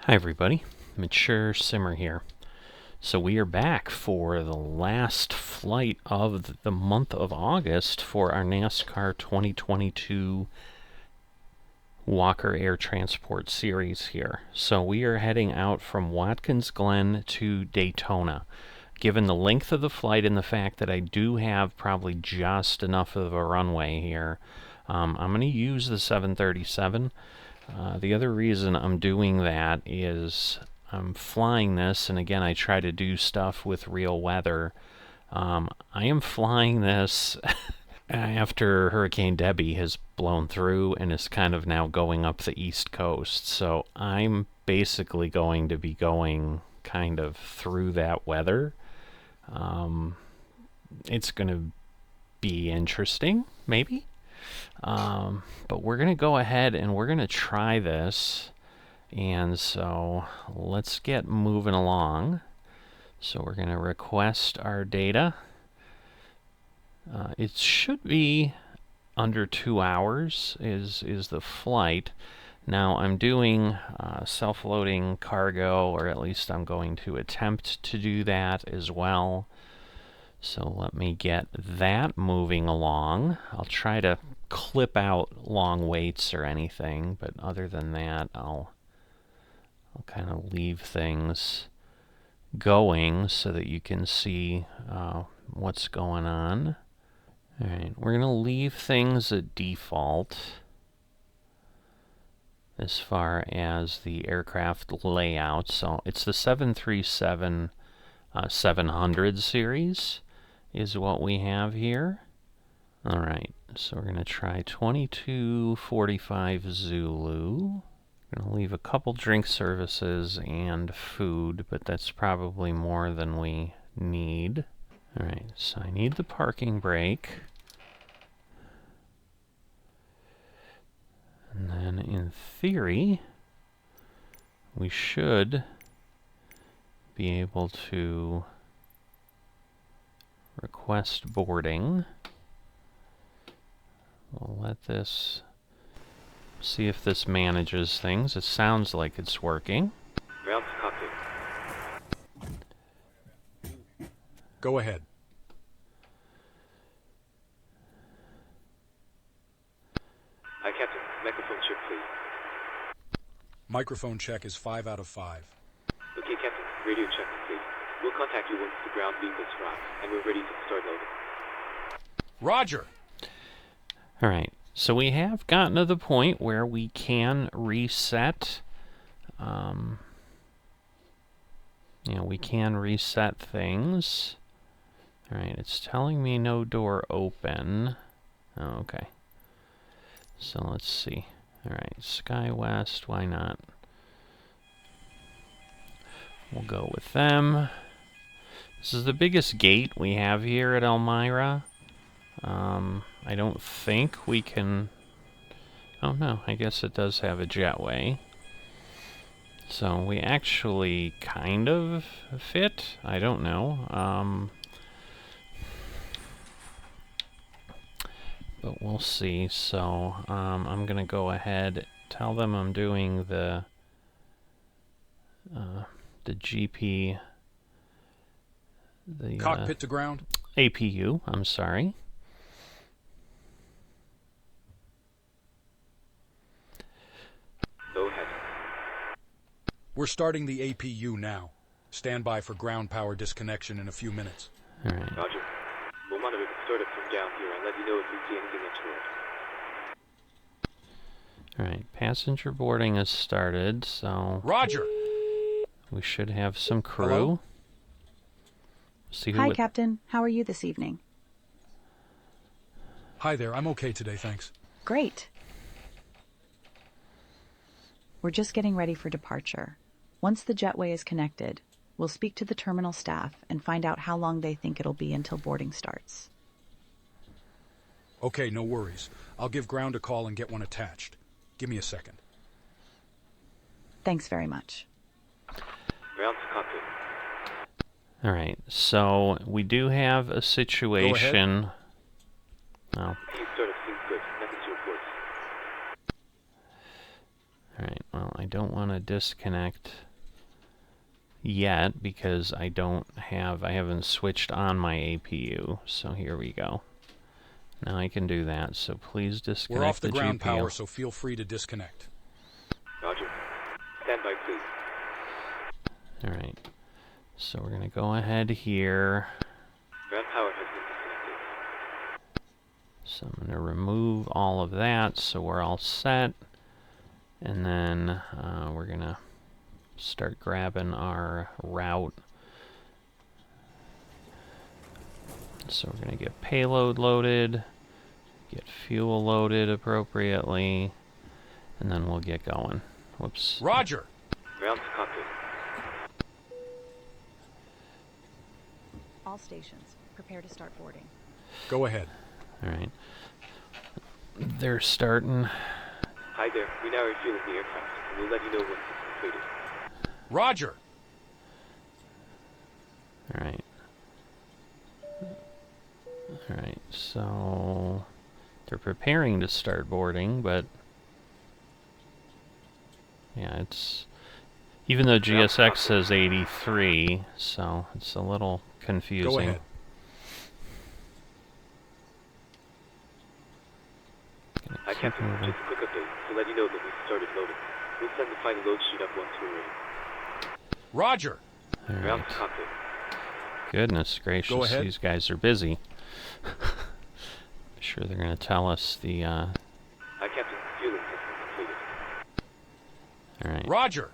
Hi everybody, Mature Simmer here. So we are back for the last flight of the month of August for our NASCAR 2022 Walker Air Transport Series here. So we are heading out from Watkins Glen to Daytona. Given the length of the flight and the fact that I do have probably just enough of a runway here, I'm going to use the 737. The other reason I'm doing that is I'm flying this, and again, I try to do stuff with real weather. I am flying this after Hurricane Debby has blown through and is kind of now going up the East Coast. So I'm basically going to be going kind of through that weather. It's going to be interesting, maybe. But we're going to go ahead and we're going to try this. And so let's get moving along. So we're going to request our data. It should be under 2 hours is the flight. Now I'm doing self-loading cargo, or at least I'm going to attempt to do that as well. So let me get that moving along. I'll try to clip out long waits or anything, but other than that, I'll kind of leave things going so that you can see what's going on. All right, we're going to leave things at default as far as the aircraft layout. So it's the 737 700 series is what we have here. All right, so we're going to try 2245 Zulu. Going to leave a couple drink services and food, but that's probably more than we need. All right, so I need the parking brake. And then in theory, we should be able to request boarding. We'll let this, see if this manages things. It sounds like it's working. Ground to cockpit. Go ahead. Hi, Captain. Microphone check, please. Microphone check is 5 out of 5. Okay, Captain. Radio check, please. We'll contact you once the ground vehicles arrive, and we're ready to start loading. Roger! All right, so we have gotten to the point where we can reset. We can reset things. All right, it's telling me no door open. Oh, okay. So let's see. All right, SkyWest, why not? We'll go with them. This is the biggest gate we have here at Elmira. I don't think we can... Oh no, I guess it does have a jetway. So we actually kind of fit. I don't know. But we'll see. So I'm going to go ahead, tell them I'm doing the GP... The Cockpit to ground. APU, I'm sorry. Go ahead. We're starting the APU now. Stand by for ground power disconnection in a few minutes. All right. Roger. We'll monitor the startup from down here and let you know if we see anything untoward. All right. Passenger boarding has started, so Roger! we should have some crew. Hello? See who Hi, Captain. How are you this evening? Hi there, I'm okay today, thanks. Great. We're just getting ready for departure. Once the jetway is connected, we'll speak to the terminal staff and find out how long they think it'll be until boarding starts. Okay, no worries. I'll give ground a call and get one attached. Give me a second. Thanks very much. Ground to cockpit. All right. So we do have a situation. Oh. Team startup seems good. Nothing to report. All right. Well, I don't want to disconnect yet because I haven't switched on my APU. So here we go. Now I can do that. So please disconnect. We're off the ground GPU. power, so feel free to disconnect. Roger. Stand by, please. Alright. So we're going to go ahead here. Ground power has been disconnected. So I'm going to remove all of that so we're all set. And then we're going to start grabbing our route. So we're going to get payload loaded, get fuel loaded appropriately, and then we'll get going. Whoops. Roger! Ground to cockpit. All stations, prepare to start boarding. Go ahead. Alright. They're starting. Hi there. We now refuel the aircraft, and we'll let you know once it's completed. Roger! Alright. Alright, so they're preparing to start boarding, but yeah, it's even though GSX says 83, so it's a little confusing. Go ahead. Hi, Captain. Just a quick update to let you know that we've started loading. We'll send the final load sheet up once we're ready. Roger! Ground Alright. to cockpit. Goodness gracious, Go ahead. these guys are busy. I'm sure they're going to tell us the, Hi, Captain. Fueling has been completed. Alright. Roger!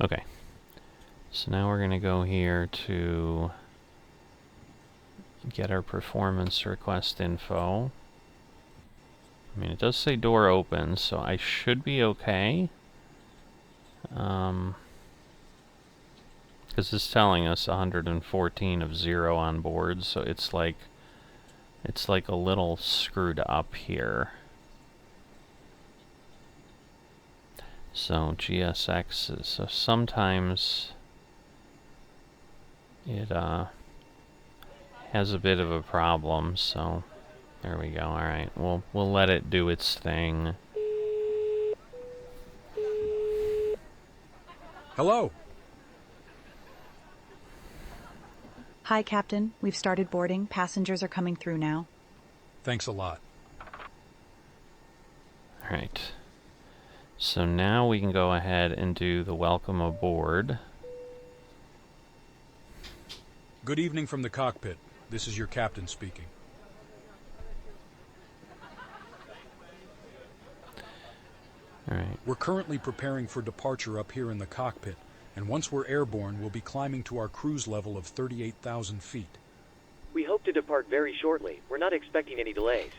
Okay. So now we're going to go here to get our performance request info. I mean, it does say door open, so I should be okay. Because it's telling us 114 of 0 on board, so it's like a little screwed up here. So GSX is, so sometimes it has a bit of a problem, so there we go. Alright, we'll let it do its thing. Hello! Hi, Captain. We've started boarding. Passengers are coming through now. Thanks a lot. Alright. So now we can go ahead and do the welcome aboard. Good evening from the cockpit. This is your captain speaking. Alright. We're currently preparing for departure up here in the cockpit, and once we're airborne, we'll be climbing to our cruise level of 38,000 feet. We hope to depart very shortly. We're not expecting any delays.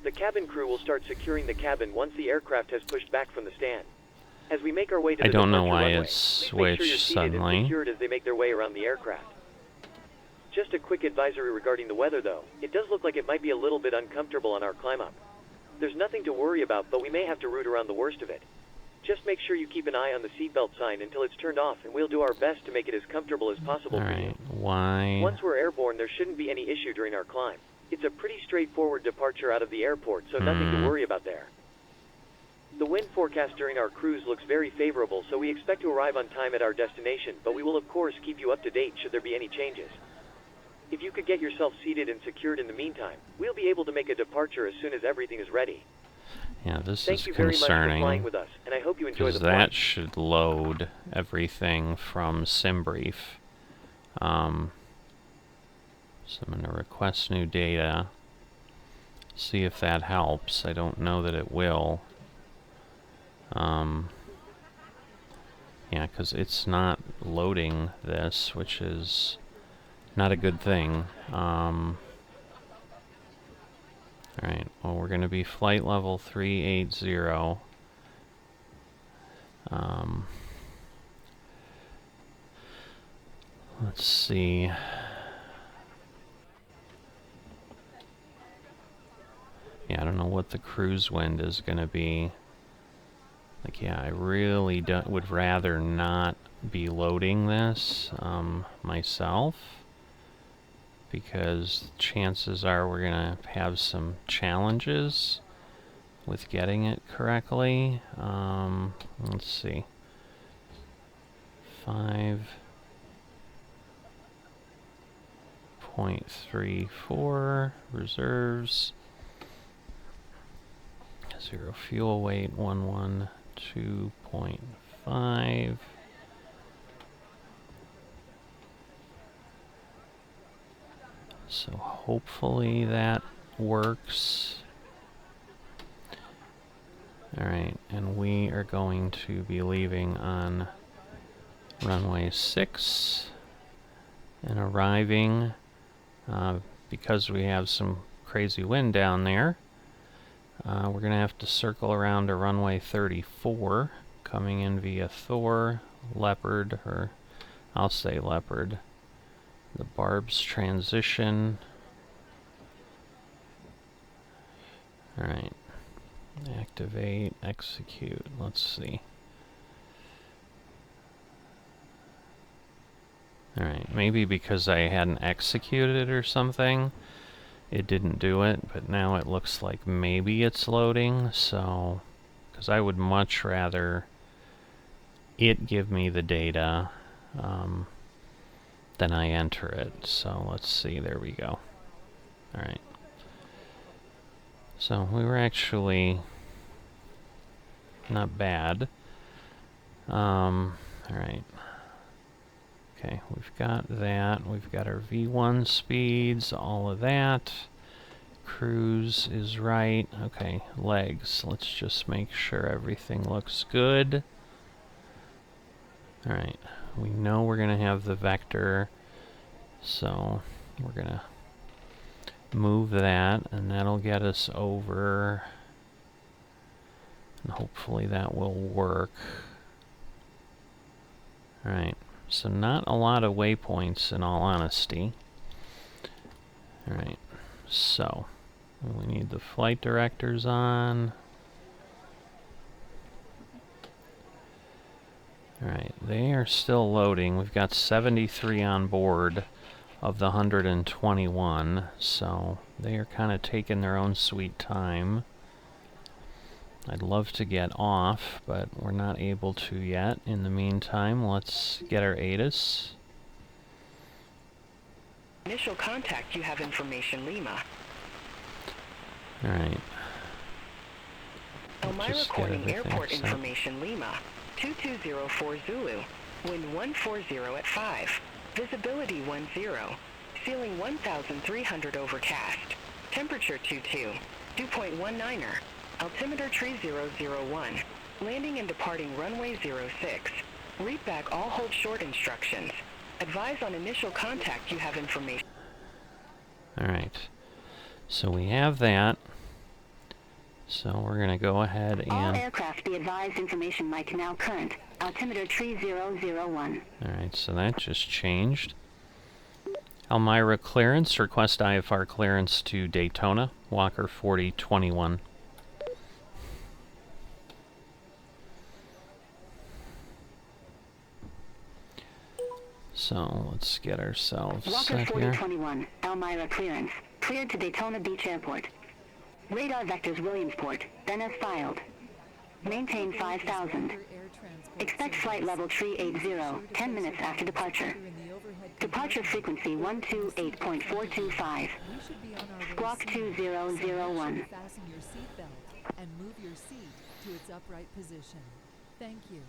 The cabin crew will start securing the cabin once the aircraft has pushed back from the stand. As we make our way to the I don't know departure why runway, it's please make sure you're switched seated and suddenly. secured as they make their way around the aircraft. Just a quick advisory regarding the weather, though. It does look like it might be a little bit uncomfortable on our climb up. There's nothing to worry about, but we may have to root around the worst of it. Just make sure you keep an eye on the seatbelt sign until it's turned off, and we'll do our best to make it as comfortable as possible for you. Alright, why? Once we're airborne, there shouldn't be any issue during our climb. It's a pretty straightforward departure out of the airport, so nothing to worry about there. The wind forecast during our cruise looks very favorable, so we expect to arrive on time at our destination, but we will of course keep you up to date should there be any changes. If you could get yourself seated and secured in the meantime, we'll be able to make a departure as soon as everything is ready. Yeah, this Thank is you very much for flying concerning, with us, and I hope you enjoy the because flight. that should load everything from SimBrief. So I'm going to request new data, see if that helps. I don't know that it will. Yeah, because it's not loading this, which is not a good thing. Alright, well, we're going to be flight level 380. Let's see. Yeah, I don't know what the cruise wind is going to be. Like, yeah, I really would rather not be loading this myself, because chances are we're going to have some challenges with getting it correctly. Let's see. 5.34 reserves. 0 fuel weight, 112.5. So hopefully that works. Alright, and we are going to be leaving on runway 6 and arriving, because we have some crazy wind down there, we're going to have to circle around to runway 34, coming in via Thor, Leopard, or I'll say Leopard, the Barb's transition. Alright, activate, execute, let's see. Alright, maybe because I hadn't executed it or something, it didn't do it, but now it looks like maybe it's loading, so... because I would much rather it give me the data than I enter it. So let's see, there we go. Alright. So we were actually not bad. Alright. Okay, we've got that. We've got our V1 speeds, all of that. Cruise is right. Okay, legs. Let's just make sure everything looks good. Alright, we know we're going to have the vector, so we're going to move that, and that'll get us over, and hopefully that will work. Alright. So not a lot of waypoints, in all honesty. Alright, so we need the flight directors on. Alright, they are still loading. We've got 73 on board of the 121, so they are kind of taking their own sweet time. I'd love to get off, but we're not able to yet. In the meantime, let's get our ATIS. Initial contact, you have information, Lima. Alright. Elmira recording airport information, Lima. 2204 Zulu. Wind 140 at 5. Visibility 10. Ceiling 1,300 overcast. Temperature 22. Dew point 19er. Altimeter tree 001. Landing and departing runway 06. Read back all hold short instructions. Advise on initial contact, you have information. Alright. So we have that. So we're going to go ahead and... all aircraft be advised information mic now current. Altimeter tree 001. Alright, so that just changed. Elmira clearance. Request IFR clearance to Daytona. Walker 4021. So let's get ourselves Walker set here. 4021, Elmira clearance. Cleared to Daytona Beach Airport. Radar vectors Williamsport, then as filed. Maintain 5,000. Expect flight level tree 80, 10 minutes after departure. Departure frequency 128.425. Squawk 2001. Fasten your seatbelt and move your seat to its upright position. Thank you.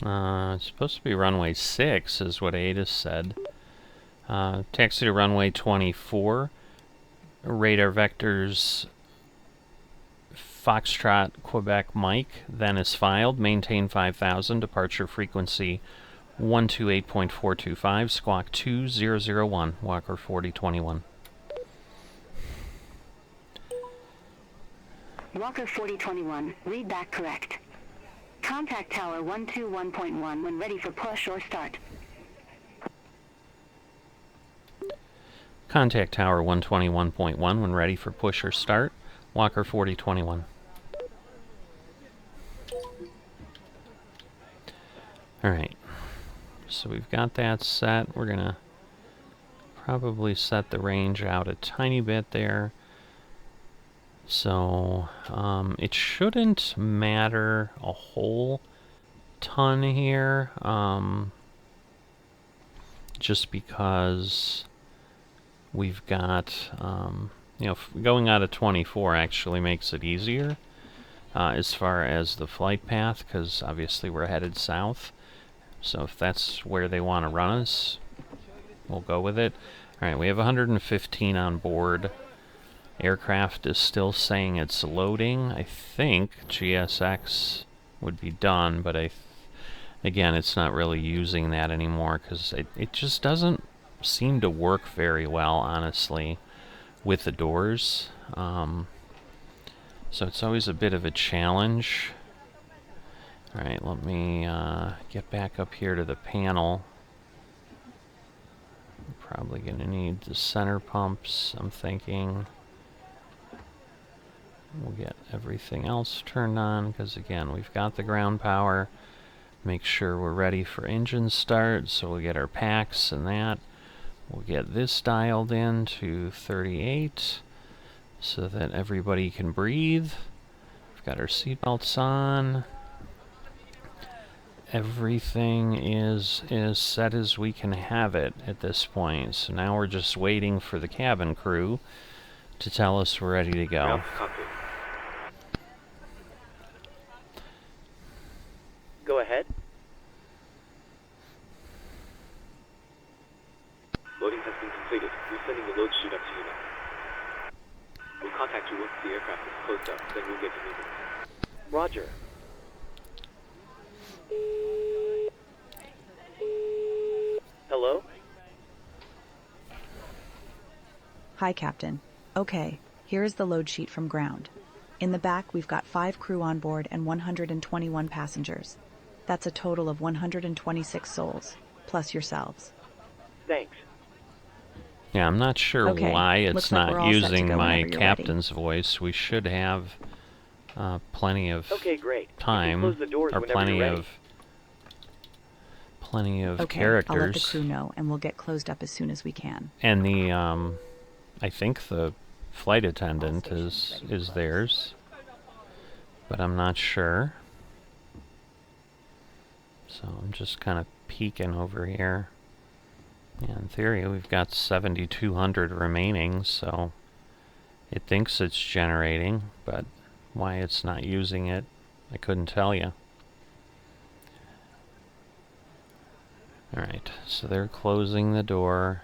It's supposed to be runway 6, is what ATIS said. Taxi to runway 24. Radar vectors Foxtrot Quebec Mike, then is filed. Maintain 5,000. Departure frequency 128.425. Squawk 2001. Walker 4021. Walker 4021, read back correct. Contact tower 121.1 when ready for push or start. Contact tower 121.1 when ready for push or start. Walker 4021. Alright. So we've got that set. We're gonna probably set the range out a tiny bit there. So, it shouldn't matter a whole ton here, just because we've got, you know, going out of 24 actually makes it easier as far as the flight path, because obviously we're headed south. So if that's where they want to run us, we'll go with it. Alright, we have 115 on board. Aircraft is still saying it's loading. I think GSX would be done, but again, it's not really using that anymore because it just doesn't seem to work very well, honestly, with the doors. So it's always a bit of a challenge. Alright, let me get back up here to the panel. We're probably going to need the center pumps, I'm thinking. We'll get everything else turned on, because again, we've got the ground power. Make sure we're ready for engine start, so we'll get our packs and that. We'll get this dialed in to 38, so that everybody can breathe. We've got our seatbelts on. Everything is as set as we can have it at this point. So now we're just waiting for the cabin crew to tell us we're ready to go. Go ahead. Loading has been completed. We're sending the load chute up to you now. We'll contact you once the aircraft is closed up, then we'll get to moving. Roger. Hello? Hi, Captain. Okay, here is the load sheet from ground. In the back, we've got 5 crew on board and 121 passengers. That's a total of 126 souls, plus yourselves. Thanks. Yeah, I'm not sure Okay, why it's looks like we're not all set to using go my whenever you're captain's voice. We should have plenty of Okay, great. You can time, close the doors or whenever plenty you're ready. of Okay, characters. I'll let the crew know, and we'll get closed up as soon as we can. And the I think the flight attendant is theirs, but I'm not sure. So I'm just kind of peeking over here. Yeah, in theory, we've got 7,200 remaining, so it thinks it's generating, but why it's not using it, I couldn't tell you. Alright, so they're closing the door.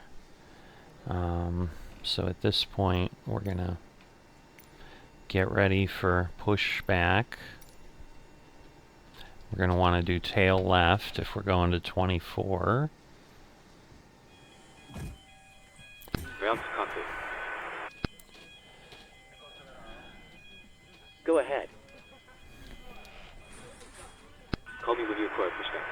So at this point, we're gonna get ready for pushback. We're gonna want to do tail left if we're going to 24. Ground to cockpit. Go ahead. Call me when you acquire pushback.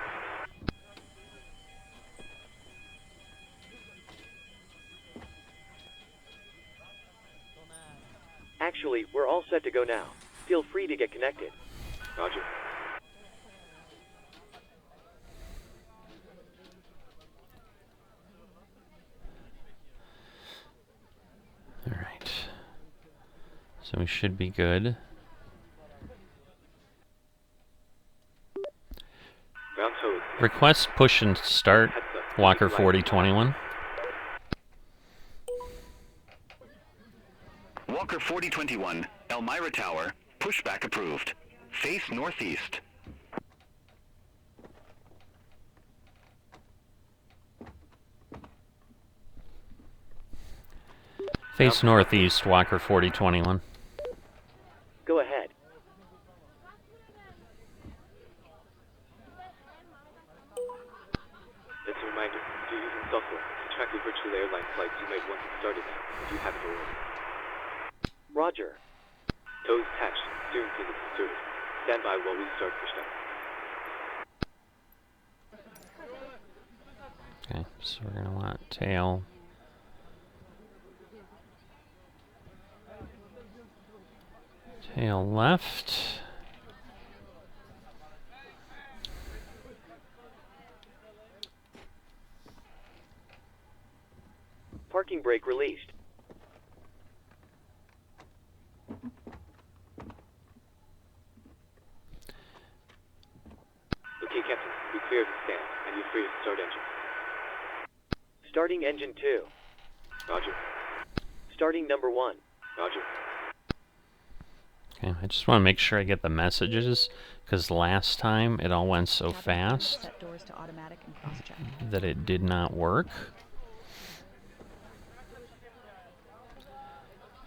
Actually, we're all set to go now. Feel free to get connected. Roger. Alright. So we should be good. Ground hose. Request push and start, Walker 4021. Walker 4021, Elmira Tower, pushback approved. Face northeast. Face northeast, Walker 4021. Go ahead. As a reminder, if you're using software to track your virtual airline flights, you might want to start it now if you haven't already. Roger. Toes attached, steering pin is inserted. Stand by while we start pushdown. Okay, so we're gonna want tail. Tail left. Parking brake released. clear to stand, and you're free to start engine. Starting engine 2. Roger. Starting number 1. Roger. Okay, I just want to make sure I get the messages, because last time it all went so fast Set doors to automatic and cross-check. that it did not work.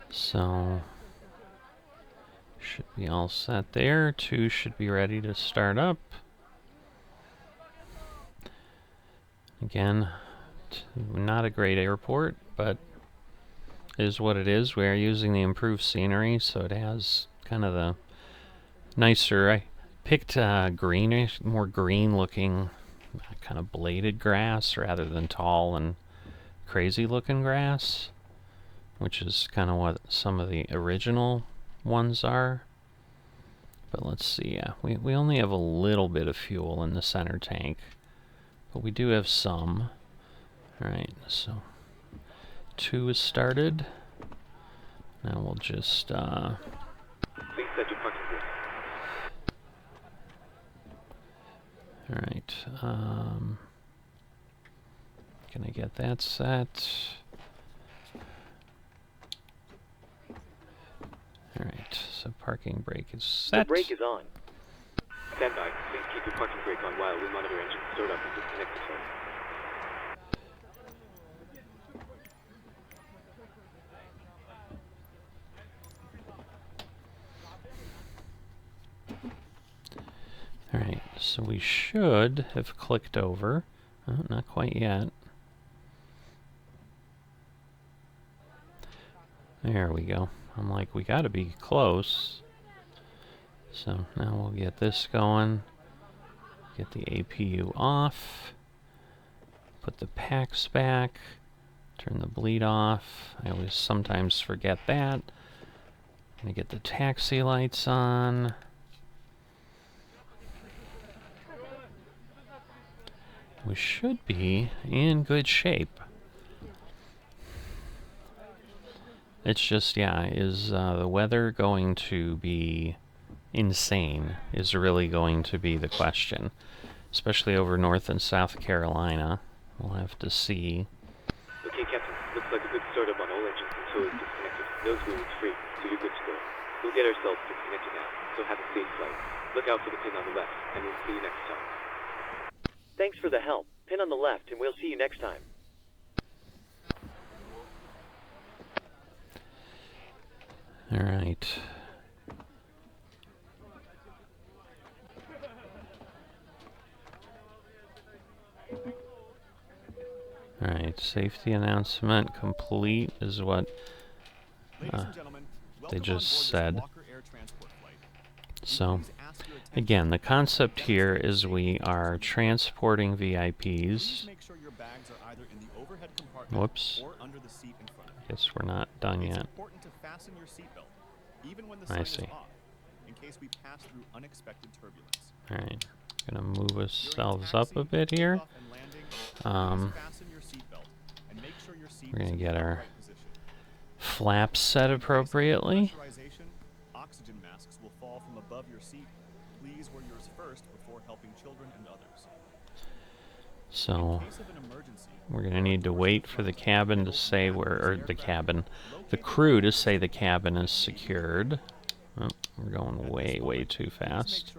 So, should be all set there. 2 should be ready to start up. Again, not a great airport, but is what it is. We are using the improved scenery, so it has kind of the nicer. I picked greenish, more green-looking, kind of bladed grass rather than tall and crazy-looking grass, which is kind of what some of the original ones are. But let's see. Yeah, we only have a little bit of fuel in the center tank, but we do have some. All right, so 2 is started. Now we'll just Please set your parking brake. Alright, can I get that set? Alright, so parking brake is set. The brake is on. Stand by. Please keep your parking brake on while we monitor engine start up and disconnect the phone. Alright, so we should have clicked over. Oh, not quite yet. There we go. I'm like, we gotta be close. So now we'll get this going. Get the APU off. Put the packs back. Turn the bleed off. I always sometimes forget that. Gonna get the taxi lights on. We should be in good shape. It's just, yeah, is the weather going to be insane is really going to be the question. Especially over North and South Carolina. We'll have to see. Okay, Captain. Looks like a good startup on all engines until it's disconnected. Nose wheel is free, so you're good to go. We'll get ourselves disconnected now, so have a safe flight. Look out for the pin on the left, and we'll see you next time. Thanks for the help. Pin on the left, and we'll see you next time. Alright. Alright, safety announcement complete is what they just said. So, again, the concept here is we are transporting VIPs. Whoops. Guess we're not done yet. I see. Alright, gonna move ourselves up a bit here. We're gonna get our flaps set appropriately. Oxygen masks will fall from above your seat. Please wear yours first before helping children and others. So we're gonna need to wait for the cabin to say the crew to say the cabin is secured. Oh, we're going way too fast.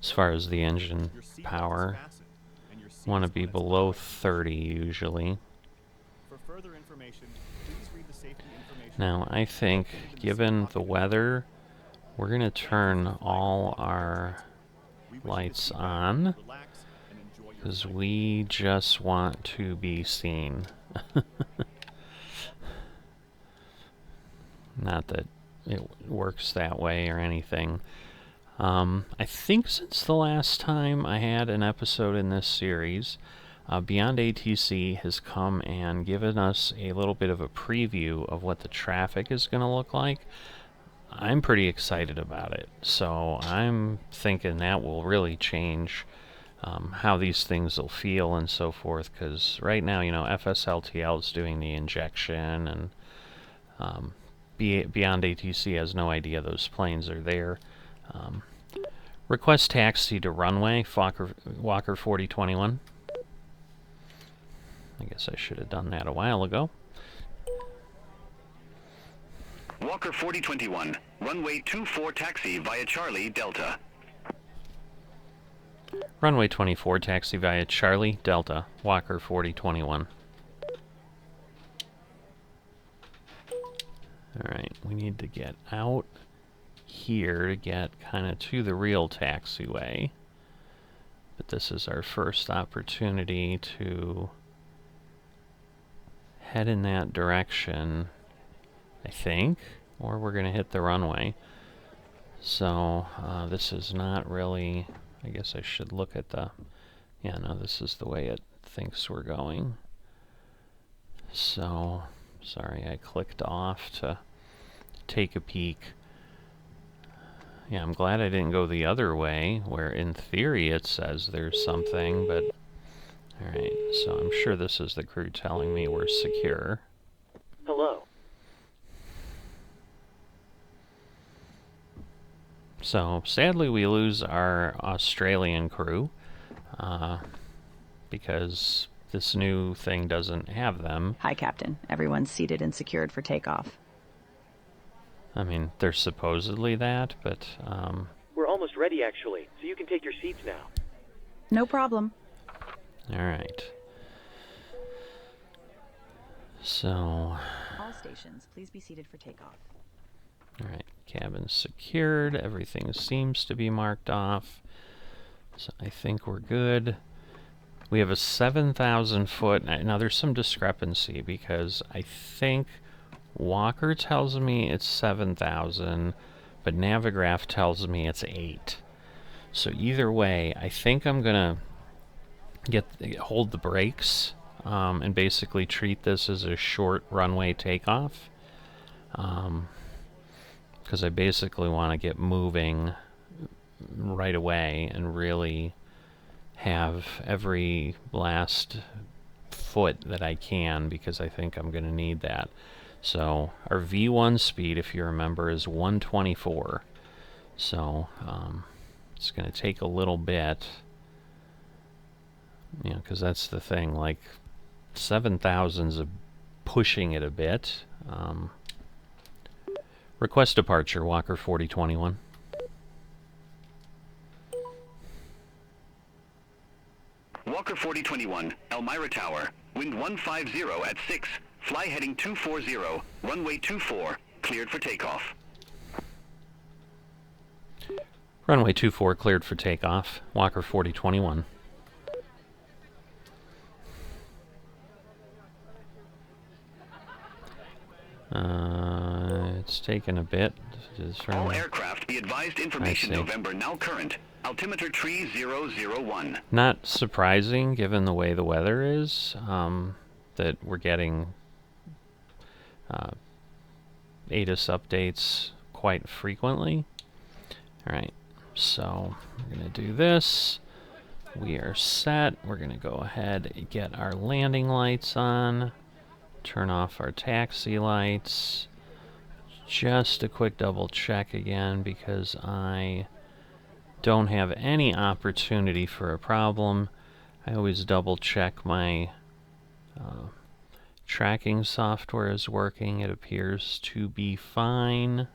As far as the engine power, want to be below 30 usually. Now I think, given the weather, we're gonna turn all our lights on because we just want to be seen. Not that it works that way or anything. I think since the last time I had an episode in this series, Beyond ATC has come and given us a little bit of a preview of what the traffic is going to look like. I'm pretty excited about it, so I'm thinking that will really change how these things will feel and so forth, because right now, you know, FSLTL is doing the injection, and Beyond ATC has no idea those planes are there. Request taxi to runway, Walker 4021. I guess I should have done that a while ago. Walker 4021, runway 24 taxi via Charlie, Delta. Runway 24 taxi via Charlie, Delta, Walker 4021. Alright, we need to get out here to get kind of to the real taxiway. But this is our first opportunity to head in that direction, I think, or we're going to hit the runway. So this is not really, I guess I should look at the, yeah, no, this is the way it thinks we're going. So, sorry, I clicked off to take a peek. Yeah, I'm glad I didn't go the other way, where in theory it says there's something, but... Alright, so I'm sure this is the crew telling me we're secure. Hello. So, sadly we lose our Australian crew, because this new thing doesn't have them. Hi, Captain. Everyone's seated and secured for takeoff. I mean, they're supposedly that, but, We're almost ready, actually, so you can take your seats now. No problem. Alright. So... All stations, please be seated for takeoff. Alright, cabin's secured. Everything seems to be marked off. So I think we're good. We have a 7,000 foot... Now, there's some discrepancy, because I think Walker tells me it's 7,000, but Navigraph tells me it's 8. So either way, I think I'm going to hold the brakes and basically treat this as a short runway takeoff. Because I basically want to get moving right away and really have every last foot that I can, because I think I'm going to need that. So our V1 speed, if you remember, is 124. So it's going to take a little bit, you know, because that's the thing, like 7,000's pushing it a bit. Request departure, Walker 4021. Walker 4021, Elmira Tower, wind 150 at 6, fly heading 240, runway 24, cleared for takeoff. Runway 24 cleared for takeoff, Walker 4021. It's taken a bit. All aircraft be advised information November now current. Altimeter tree 001. Not surprising, given the way the weather is, that we're getting ATIS updates quite frequently. Alright, so we're going to do this. We are set. We're going to go ahead and get our landing lights on. Turn off our taxi lights. Just a quick double check again, because I don't have any opportunity for a problem. I always double check my tracking software is working. It appears to be fine.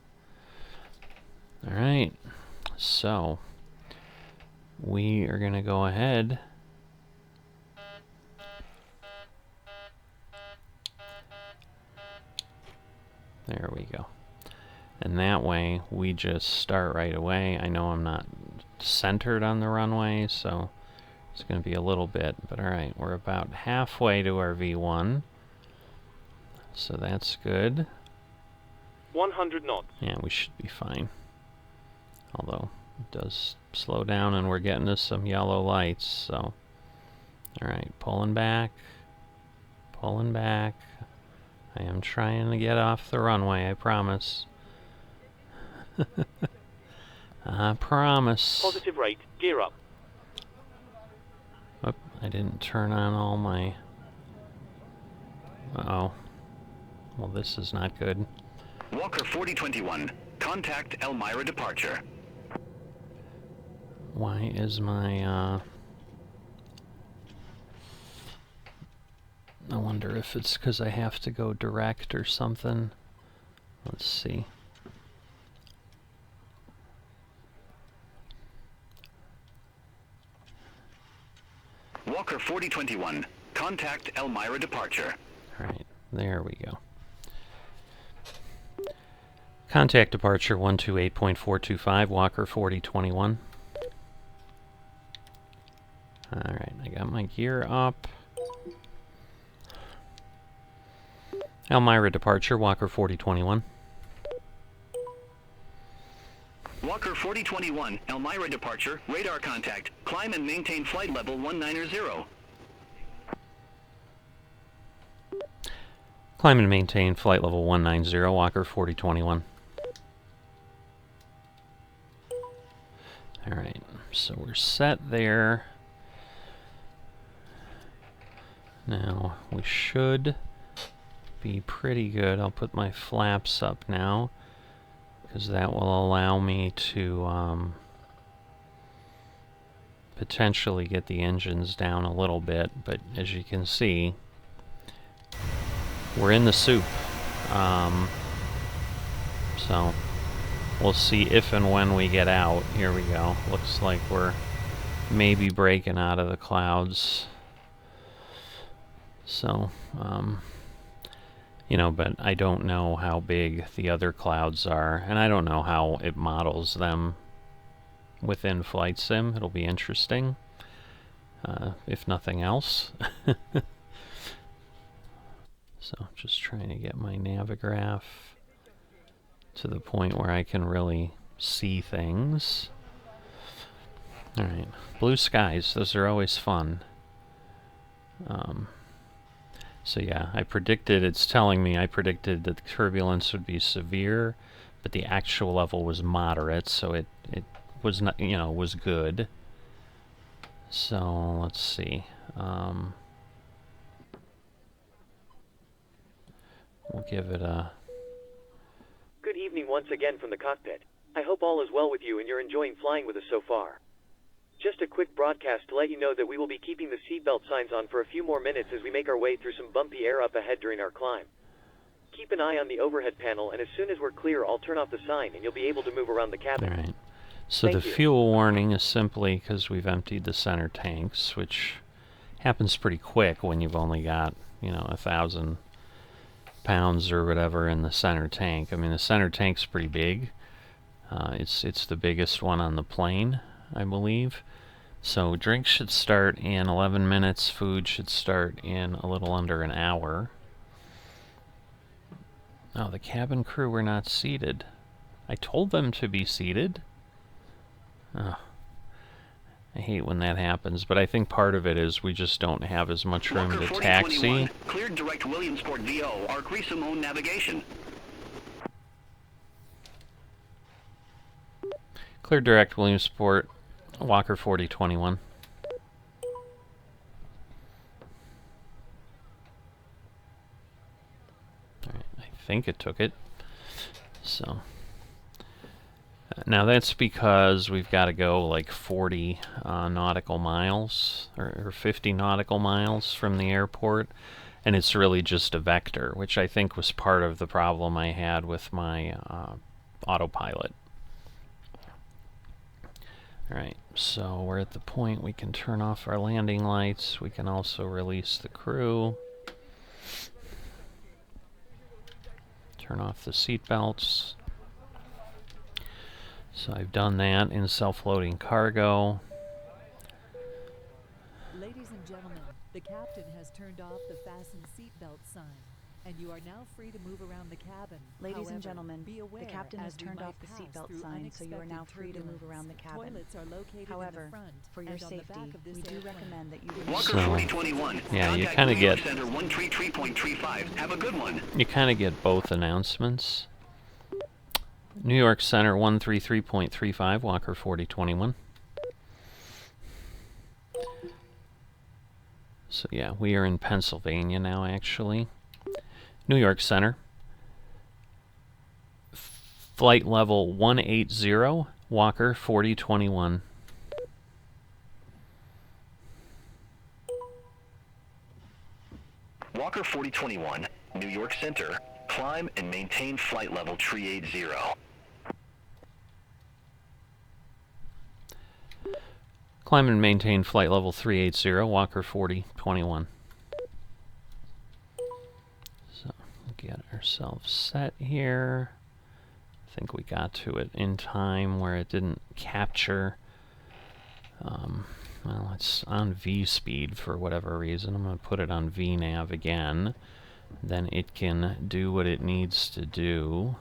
Alright, so we are going to go ahead there we go. And that way, we just start right away. I know I'm not centered on the runway, so it's going to be a little bit. But alright, we're about halfway to our V1. So that's good. 100 knots. Yeah, we should be fine. Although, it does slow down and we're getting to some yellow lights, so... Alright, pulling back. Pulling back. I am trying to get off the runway, I promise. I promise. Positive rate. Gear up. Oop, I didn't turn on all my... Uh-oh. Well, this is not good. Walker 4021, contact Elmira departure. Why is my, I wonder if it's because I have to go direct or something. Let's see. Walker 4021, contact Elmira departure. Alright, there we go. Contact departure 128.425, Walker 4021. Alright, I got my gear up. Elmira departure, Walker 4021. Walker 4021, Elmira departure, radar contact, climb and maintain flight level 190. Climb and maintain flight level 190, Walker 4021. Alright, so we're set there. Now, we should be pretty good. I'll put my flaps up now, because that will allow me to potentially get the engines down a little bit, but as you can see, we're in the soup. So we'll see if and when we get out. Here we go. Looks like we're maybe breaking out of the clouds. So, you know, but I don't know how big the other clouds are, and I don't know how it models them within Flight Sim. It'll be interesting, if nothing else. So, just trying to get my Navigraph to the point where I can really see things. Alright, blue skies, those are always fun. So yeah, I predicted, it's telling me I predicted that the turbulence would be severe, but the actual level was moderate, so it was not, you know, was good. So let's see. We'll give it a... Good evening once again from the cockpit. I hope all is well with you and you're enjoying flying with us so far. Just a quick broadcast to let you know that we will be keeping the seatbelt signs on for a few more minutes as we make our way through some bumpy air up ahead during our climb. Keep an eye on the overhead panel, and as soon as we're clear, I'll turn off the sign and you'll be able to move around the cabin. Alright. So the fuel warning is simply because we've emptied the center tanks, which happens pretty quick when you've only got, you know, 1,000 pounds or whatever in the center tank. I mean, the center tank's pretty big. It's the biggest one on the plane, I believe. So drinks should start in 11 minutes. Food should start in a little under an hour. Oh, the cabin crew were not seated. I told them to be seated. Oh, I hate when that happens, but I think part of it is we just don't have as much room to taxi. Cleared direct Williamsport VO, Arc Simone navigation. Clear direct Williamsport, Walker 4021. Alright, I think it took it. So, now that's because we've got to go like 40 nautical miles, or 50 nautical miles from the airport, and it's really just a vector, which I think was part of the problem I had with my autopilot. Alright, so we're at the point we can turn off our landing lights. We can also release the crew. Turn off the seat belts. So I've done that in self-loading cargo. Ladies and gentlemen, the captain has turned off the fasten seatbelt sign, and you are now free to move around the cabin. Ladies and However, gentlemen, be aware the captain has as we turned might off the pass seatbelt through sign, so you are now unexpected free to move turbulence. around the cabin. Toilets are located However, in the front for your and on the safety, back of this we do airplane. recommend that you Walker So, 4021. yeah, you Contact kind of New York get... Center 133.35. Have a good one. You kind of get both announcements. New York Center 133.35, Walker 4021. So yeah, we are in Pennsylvania now, actually. New York Center. Flight level 180, Walker 4021. Walker 4021, New York Center, climb and maintain flight level 380. Climb and maintain flight level 380, Walker 4021. So, get ourselves set here. I think we got to it in time where it didn't capture. Well, it's on V speed for whatever reason. I'm going to put it on VNav again. Then it can do what it needs to do.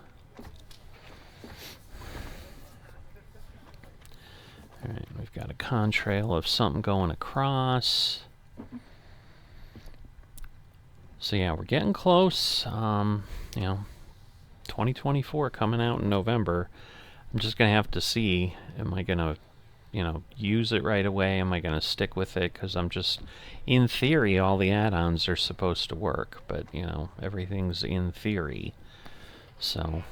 Alright, we've got a contrail of something going across. So yeah, we're getting close. You know, 2024 coming out in November. I'm just going to have to see, am I going to, you know, use it right away? Am I going to stick with it? Because I'm just, in theory, all the add-ons are supposed to work. But, you know, everything's in theory. So,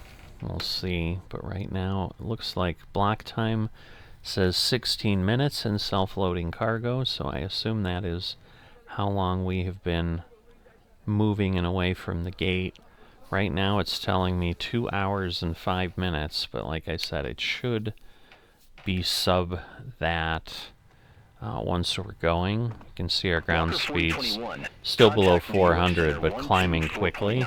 we'll see. But right now, it looks like block time says 16 minutes in self-loading cargo. So I assume that is how long we have been moving and away from the gate. Right now, it's telling me 2 hours and 5 minutes. But like I said, it should be sub that once we're going. You can see our ground speeds still below 400, but climbing quickly.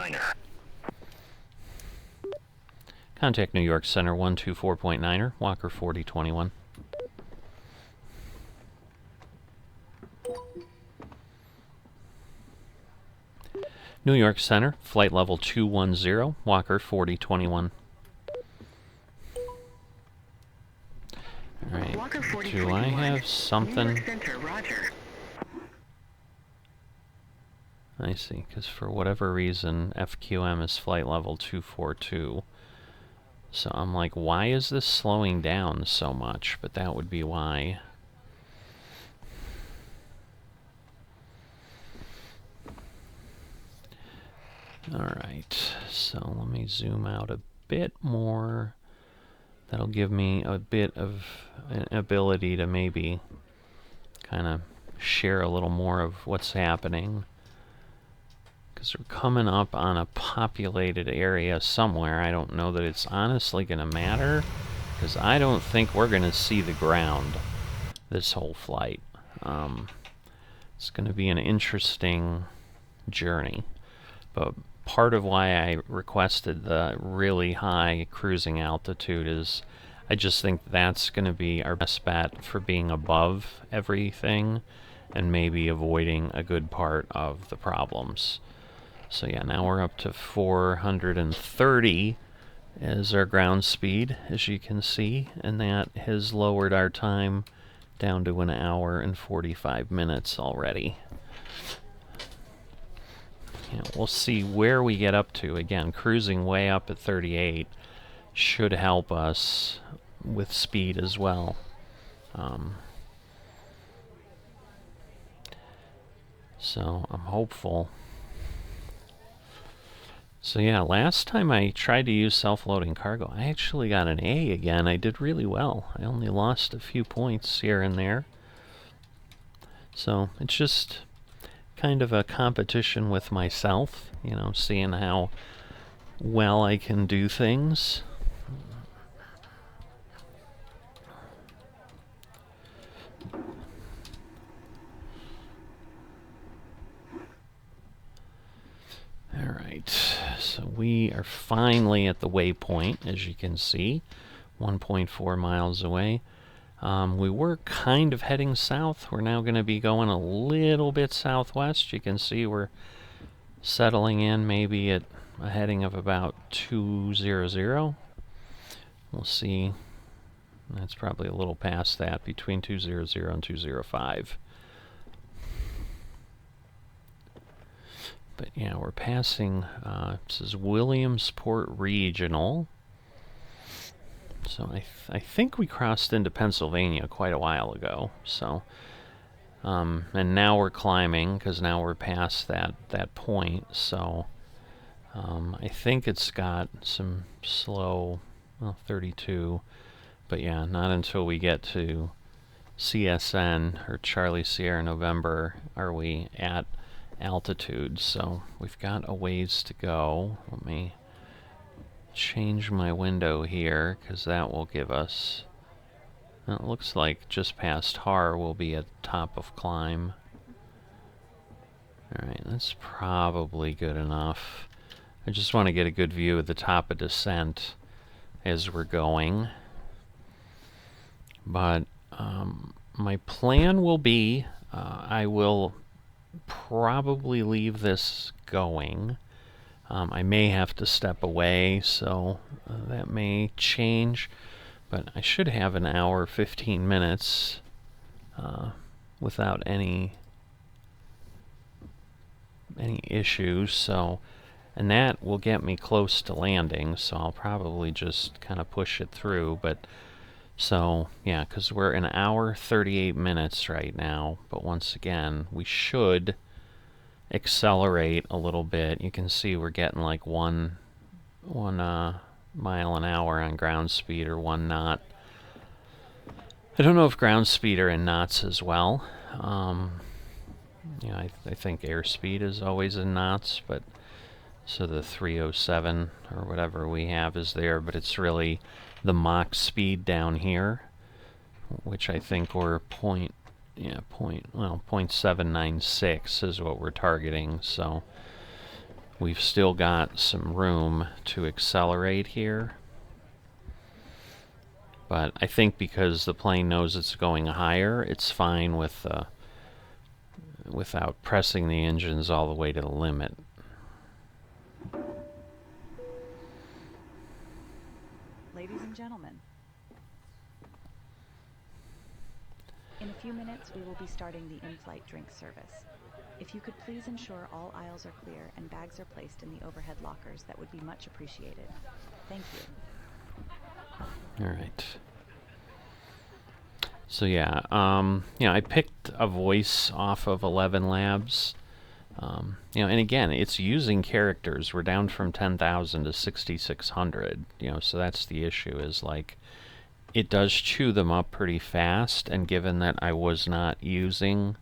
Contact New York Center 124.9er, Walker 4021. New York Center, flight level 210, Walker 4021. Alright, do I have something? I see, because for whatever reason, FQM is flight level 242. So I'm like, why is this slowing down so much? But that would be why. Alright, so let me zoom out a bit more. That'll give me a bit of an ability to maybe kind of share a little more of what's happening. Because we're coming up on a populated area somewhere. I don't know that it's honestly going to matter, because I don't think we're going to see the ground this whole flight. It's going to be an interesting journey. But part of why I requested the really high cruising altitude is I just think that's going to be our best bet for being above everything and maybe avoiding a good part of the problems. So yeah, now we're up to 430 as our ground speed, as you can see, and that has lowered our time down to 1 hour and 45 minutes already. Yeah, we'll see where we get up to. Again, cruising way up at 38 should help us with speed as well. So I'm hopeful. So yeah, last time I tried to use self-loading cargo, I actually got an A again. I did really well. I only lost a few points here and there. So it's just kind of a competition with myself, you know, seeing how well I can do things. Alright, so we are finally at the waypoint, as you can see, 1.4 miles away. We were kind of heading south. We're now going to be going a little bit southwest. You can see we're settling in maybe at a heading of about 200. We'll see. That's probably a little past that, between 200 and 205. But yeah, we're passing, this is Williamsport Regional. So I think we crossed into Pennsylvania quite a while ago. So, and now we're climbing, because now we're past that point. So, I think it's got some slow, well, 32. But yeah, not until we get to CSN, or Charlie Sierra November, are we at altitude, so we've got a ways to go. Let me change my window here, because that will give us... It looks like just past Har will be at top of climb. Alright, that's probably good enough. I just want to get a good view of the top of descent as we're going. But my plan will be, I will probably leave this going. I may have to step away, so that may change. But I should have an hour, 15 minutes without any issues. So, and that will get me close to landing. So I'll probably just kind of push it through. But so yeah, because we're an hour, 38 minutes right now. But once again, we should accelerate a little bit. You can see we're getting like one mile an hour on ground speed, or 1 knot. I don't know if ground speed are in knots as well. I think airspeed is always in knots, but so the 307 or whatever we have is there, but it's really the Mach speed down here, which I think we're 0.796 is what we're targeting. So we've still got some room to accelerate here. But I think because the plane knows it's going higher, it's fine with without pressing the engines all the way to the limit. Ladies and gentlemen, in a few minutes we will be starting the in-flight drink service. If you could please ensure all aisles are clear and bags are placed in the overhead lockers, that would be much appreciated. Thank you. All right. So yeah, I picked a voice off of 11 Labs. And again, it's using characters. We're down from 10,000 to 6,600. So that's the issue. Is like, it does chew them up pretty fast. And given that I was not using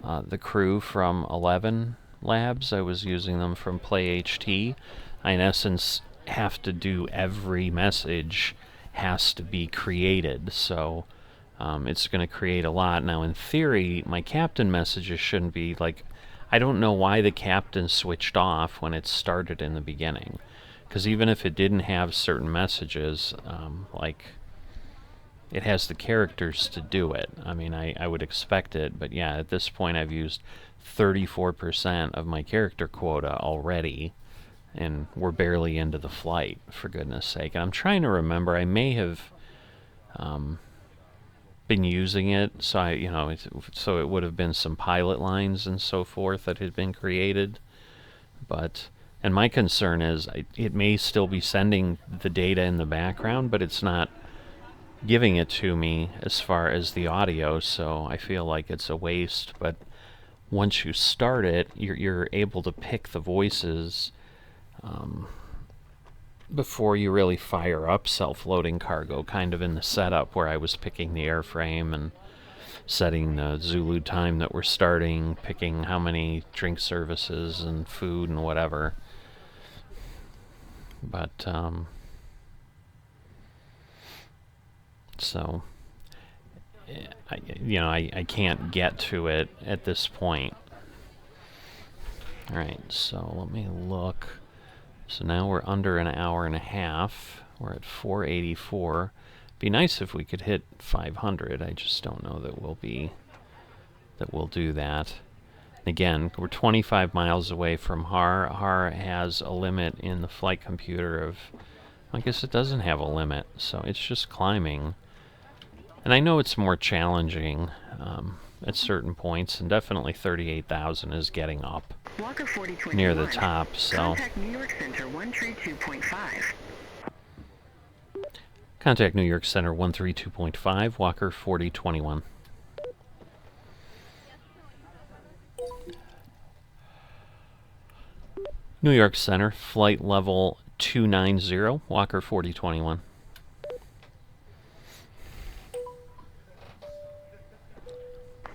the crew from 11 Labs, I was using them from Play HT. I, in essence, have to do every message has to be created. So it's going to create a lot. Now, in theory, my captain messages shouldn't be like... I don't know why the captain switched off when it started in the beginning. Because even if it didn't have certain messages, like... it has the characters to do it. I mean, I would expect it, but yeah, at this point I've used 34% of my character quota already, and we're barely into the flight, for goodness sake. And I'm trying to remember, I may have been using it, so so it would have been some pilot lines and so forth that had been created. But, and my concern is, it may still be sending the data in the background, but it's not giving it to me as far as the audio, so I feel like it's a waste. But once you start it, you're able to pick the voices before you really fire up self-loading cargo, kind of in the setup where I was picking the airframe and setting the Zulu time that we're starting, picking how many drink services and food and whatever. But so I can't get to it at this point. Alright, so let me look. So now we're under an hour and a half. We're at 484. Be nice if we could hit 500. I just don't know that we'll do that. Again, we're 25 miles away from Har. Har has a limit in the flight computer of... I guess it doesn't have a limit, so it's just climbing. And I know it's more challenging at certain points, and definitely 38,000 is getting up near the top, so... Contact New York Center 132.5. Contact New York Center 132.5, Walker 4021. New York Center, flight level 290, Walker 4021.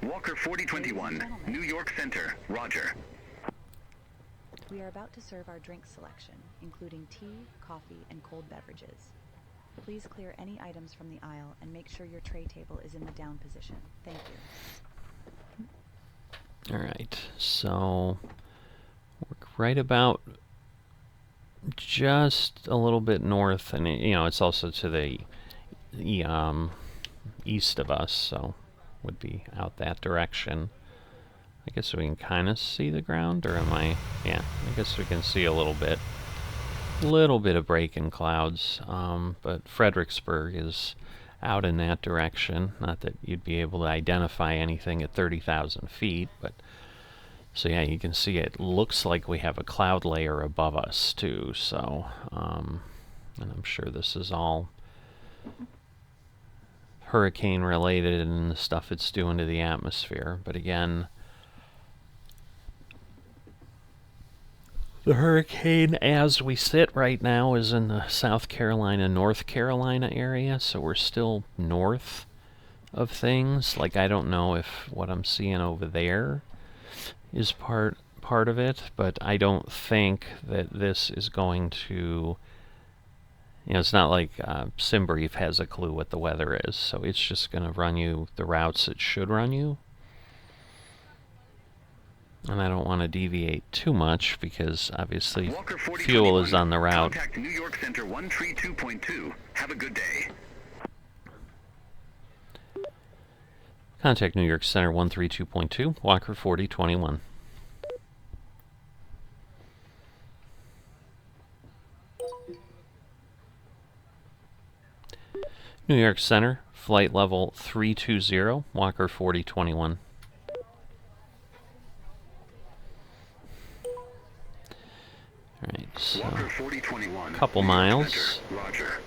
Walker 4021, New York Center, roger. We are about to serve our drink selection, including tea, coffee, and cold beverages. Please clear any items from the aisle and make sure your tray table is in the down position. Thank you. Alright, so we're right about just a little bit north, and it's also to the east of us, so would be out that direction. I guess we can kind of see the ground, or am I? Yeah, I guess we can see a little bit. Little bit of break in clouds, but Fredericksburg is out in that direction. Not that you'd be able to identify anything at 30,000 feet, but so yeah, you can see it looks like we have a cloud layer above us too. So, and I'm sure this is all hurricane related and the stuff it's doing to the atmosphere. But again, the hurricane, as we sit right now, is in the South Carolina, North Carolina area, so we're still north of things. Like, I don't know if what I'm seeing over there is part of it, but I don't think that this is going to, it's not like SimBrief has a clue what the weather is, so it's just going to run you the routes it should run you. And I don't want to deviate too much because obviously fuel is on the route. Contact New York Center 132.2. Have a good day. Contact New York Center 132.2, Walker 4021. New York Center, flight level 320, Walker 4021. Alright, so a couple miles. Roger.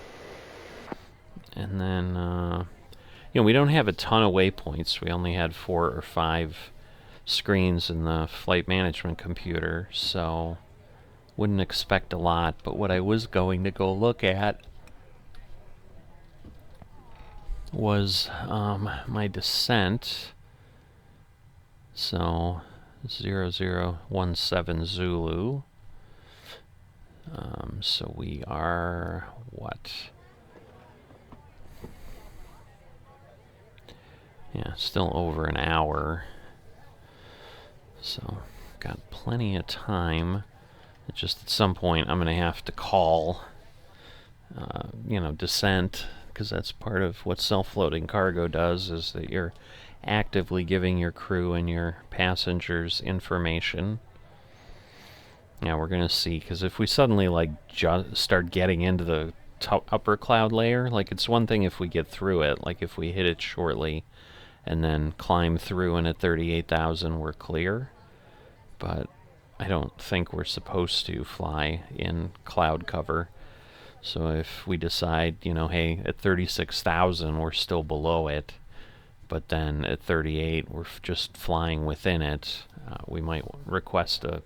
And then, we don't have a ton of waypoints. We only had 4 or 5 screens in the flight management computer, so wouldn't expect a lot. But what I was going to go look at was my descent. So 0017 Zulu. So we are what? Yeah, still over an hour. So got plenty of time. It's just at some point I'm going to have to call, descent, because that's part of what self-floating cargo does, is that you're actively giving your crew and your passengers information. Yeah, we're going to see, because if we suddenly start getting into the upper cloud layer, it's one thing if we get through it, if we hit it shortly and then climb through and at 38,000 we're clear, but I don't think we're supposed to fly in cloud cover. So if we decide, hey, at 36,000 we're still below it, but then at 38 we're just flying within it, we might request a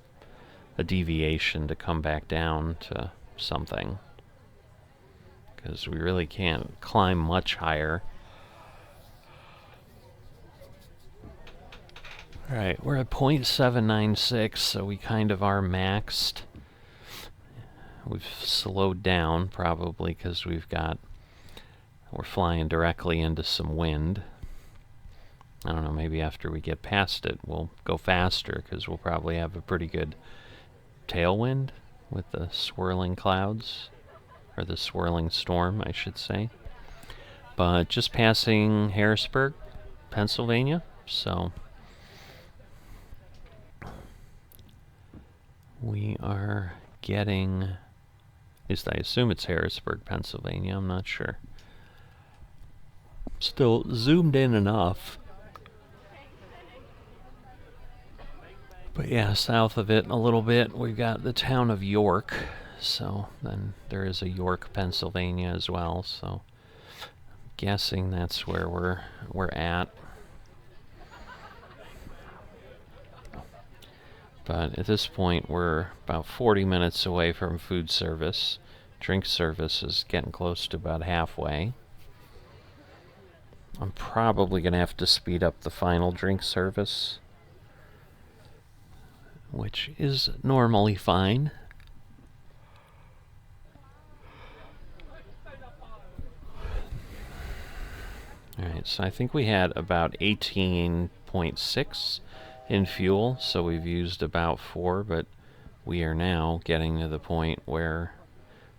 deviation to come back down to something, because we really can't climb much higher. Alright, we're at 0.796, so we kind of are maxed. We've slowed down probably because we're flying directly into some wind. I don't know, maybe after we get past it we'll go faster, because we'll probably have a pretty good tailwind with the swirling clouds, or the swirling storm, I should say. But just passing Harrisburg, Pennsylvania, so we are getting, at least I assume it's Harrisburg, Pennsylvania, I'm not sure. Still zoomed in enough. But yeah, south of it a little bit, we've got the town of York. So then there is a York, Pennsylvania as well. So I'm guessing that's where we're at. But at this point, we're about 40 minutes away from food service. Drink service is getting close to about halfway. I'm probably going to have to speed up the final drink service. which is normally fine. Alright, so I think we had about 18.6 in fuel, so we've used about 4, but we are now getting to the point where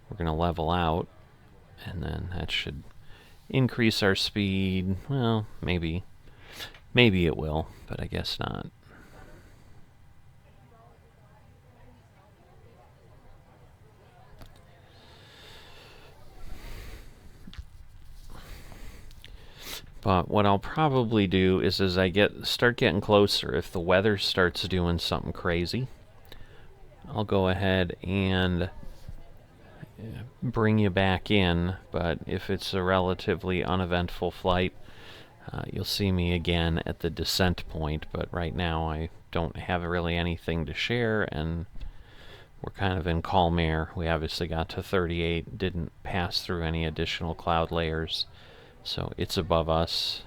we're going to level out, and then that should increase our speed. Well, maybe it will, but I guess not. But what I'll probably do is as I start getting closer, if the weather starts doing something crazy, I'll go ahead and bring you back in. But if it's a relatively uneventful flight, you'll see me again at the descent point. But right now I don't have really anything to share, and we're kind of in calm air. We obviously got to 38, didn't pass through any additional cloud layers. So it's above us.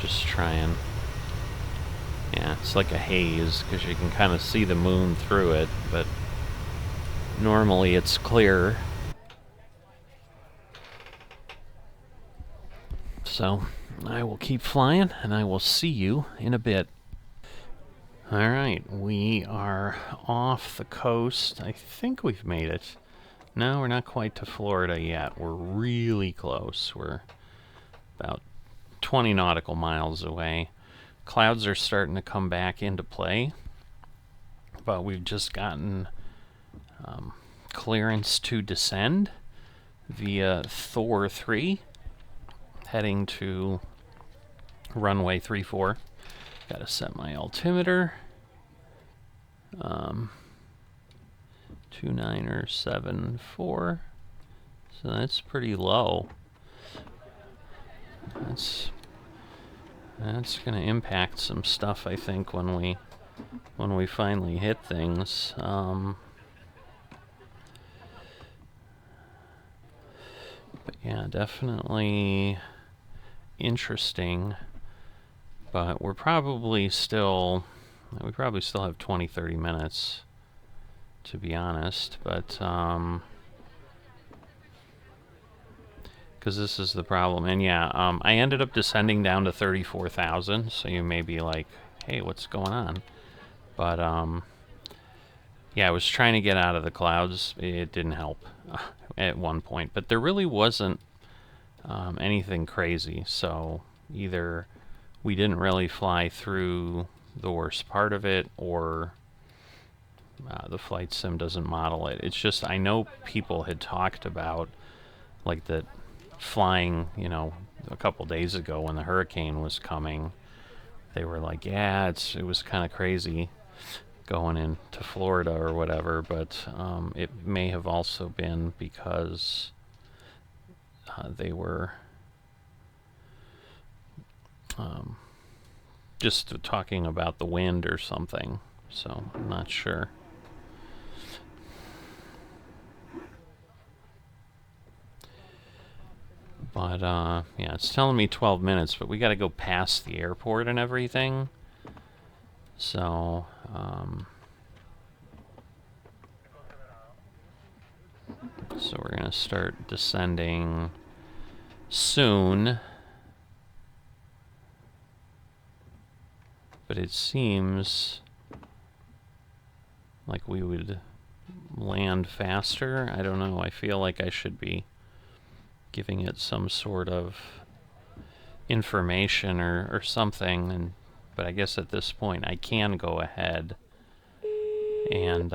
Just trying. Yeah, it's like a haze because you can kind of see the moon through it, but normally it's clear. So I will keep flying and I will see you in a bit. Alright, we are off the coast. I think we've made it. No, we're not quite to Florida yet. We're really close. We're about 20 nautical miles away. Clouds are starting to come back into play, but we've just gotten clearance to descend via Thor 3, heading to runway 34. Gotta set my altimeter. 2974, so that's pretty low. That's gonna impact some stuff, I think, when we finally hit things. But yeah, definitely interesting. But we probably still have 20-30 minutes, to be honest, but because this is the problem. And yeah, I ended up descending down to 34,000, so you may be like, hey, what's going on? But yeah, I was trying to get out of the clouds. It didn't help at one point, but there really wasn't anything crazy. So either we didn't really fly through the worst part of it, or the flight sim doesn't model it. It's just, I know people had talked about like that flying, you know, a couple days ago when the hurricane was coming. They were like, yeah, it was kind of crazy going into Florida or whatever, but it may have also been because they were just talking about the wind or something, so I'm not sure. But yeah, it's telling me 12 minutes, but we got to go past the airport and everything. So we're going to start descending soon. But it seems like we would land faster. I don't know. I feel like I should be giving it some sort of information or something, but I guess at this point I can go ahead and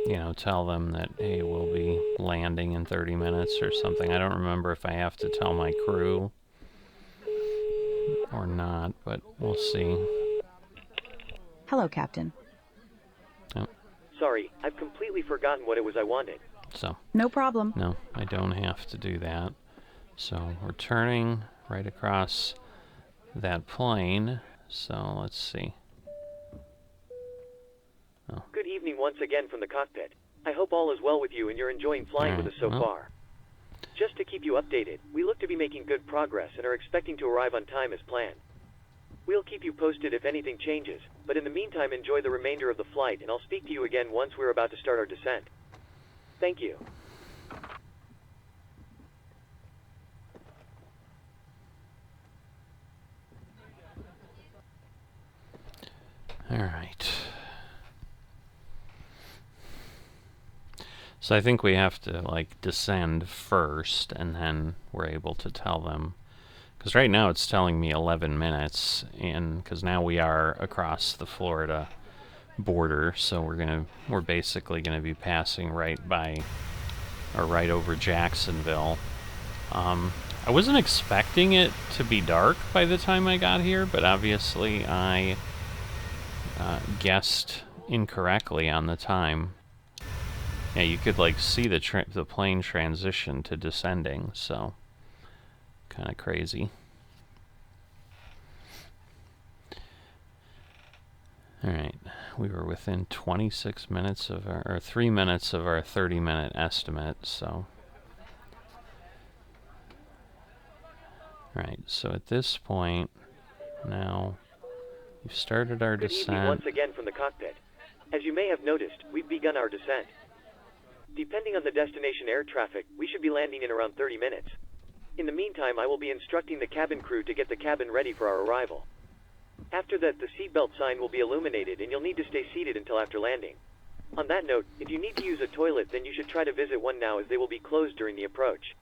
you know, tell them that, hey, we'll be landing in 30 minutes or something. I don't remember if I have to tell my crew or not, but we'll see. Hello, Captain. Oh. Sorry, I've completely forgotten what it was I wanted. So No problem. no, I don't have to do that. So we're turning right across that plane. So let's see. Oh. Good evening once again from the cockpit. I hope all is well with you and you're enjoying flying with us so far. Just to keep you updated, we look to be making good progress and are expecting to arrive on time as planned. We'll keep you posted if anything changes, but in the meantime enjoy the remainder of the flight and I'll speak to you again once we're about to start our descent. Thank you. Alright. So I think we have to, like, descend first, and then we're able to tell them. Because right now it's telling me 11 minutes, and because now we are across the Florida border, so we're basically gonna be passing right by, or right over Jacksonville. I wasn't expecting it to be dark by the time I got here, but obviously I guessed incorrectly on the time. Yeah, you could like see the plane transition to descending, so kind of crazy. Alright, we were within 26 minutes of our, or 3 minutes of our 30-minute estimate, so. Alright, so at this point, now, we've started our descent. Good evening once again from the cockpit. As you may have noticed, we've begun our descent. Depending on the destination air traffic, we should be landing in around 30 minutes. In the meantime, I will be instructing the cabin crew to get the cabin ready for our arrival. After that, the seatbelt sign will be illuminated and you'll need to stay seated until after landing. On that note, if you need to use a toilet, then you should try to visit one now as they will be closed during the approach.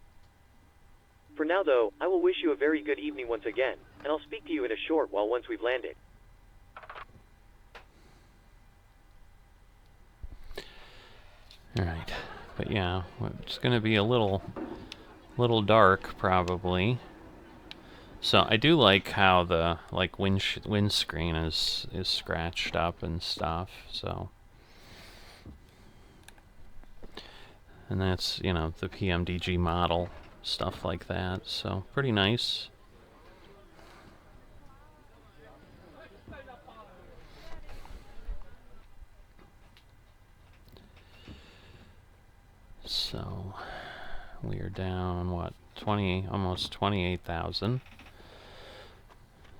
For now though, I will wish you a very good evening once again, and I'll speak to you in a short while once we've landed. Alright, but yeah, it's gonna be a little dark probably. So I do like how the windscreen is scratched up and stuff, so. And that's, you know, the PMDG model, stuff like that, so pretty nice. So we are down, what, almost 28,000.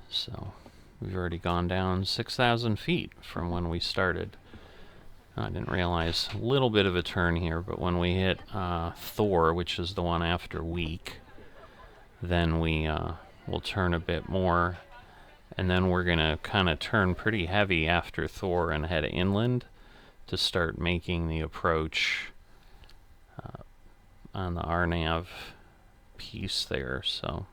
So we've already gone down 6,000 feet from when we started. I didn't realize a little bit of a turn here, but when we hit Thor, which is the one after Week, then we will turn a bit more, and then we're gonna kind of turn pretty heavy after Thor and head inland to start making the approach on the RNAV piece there. So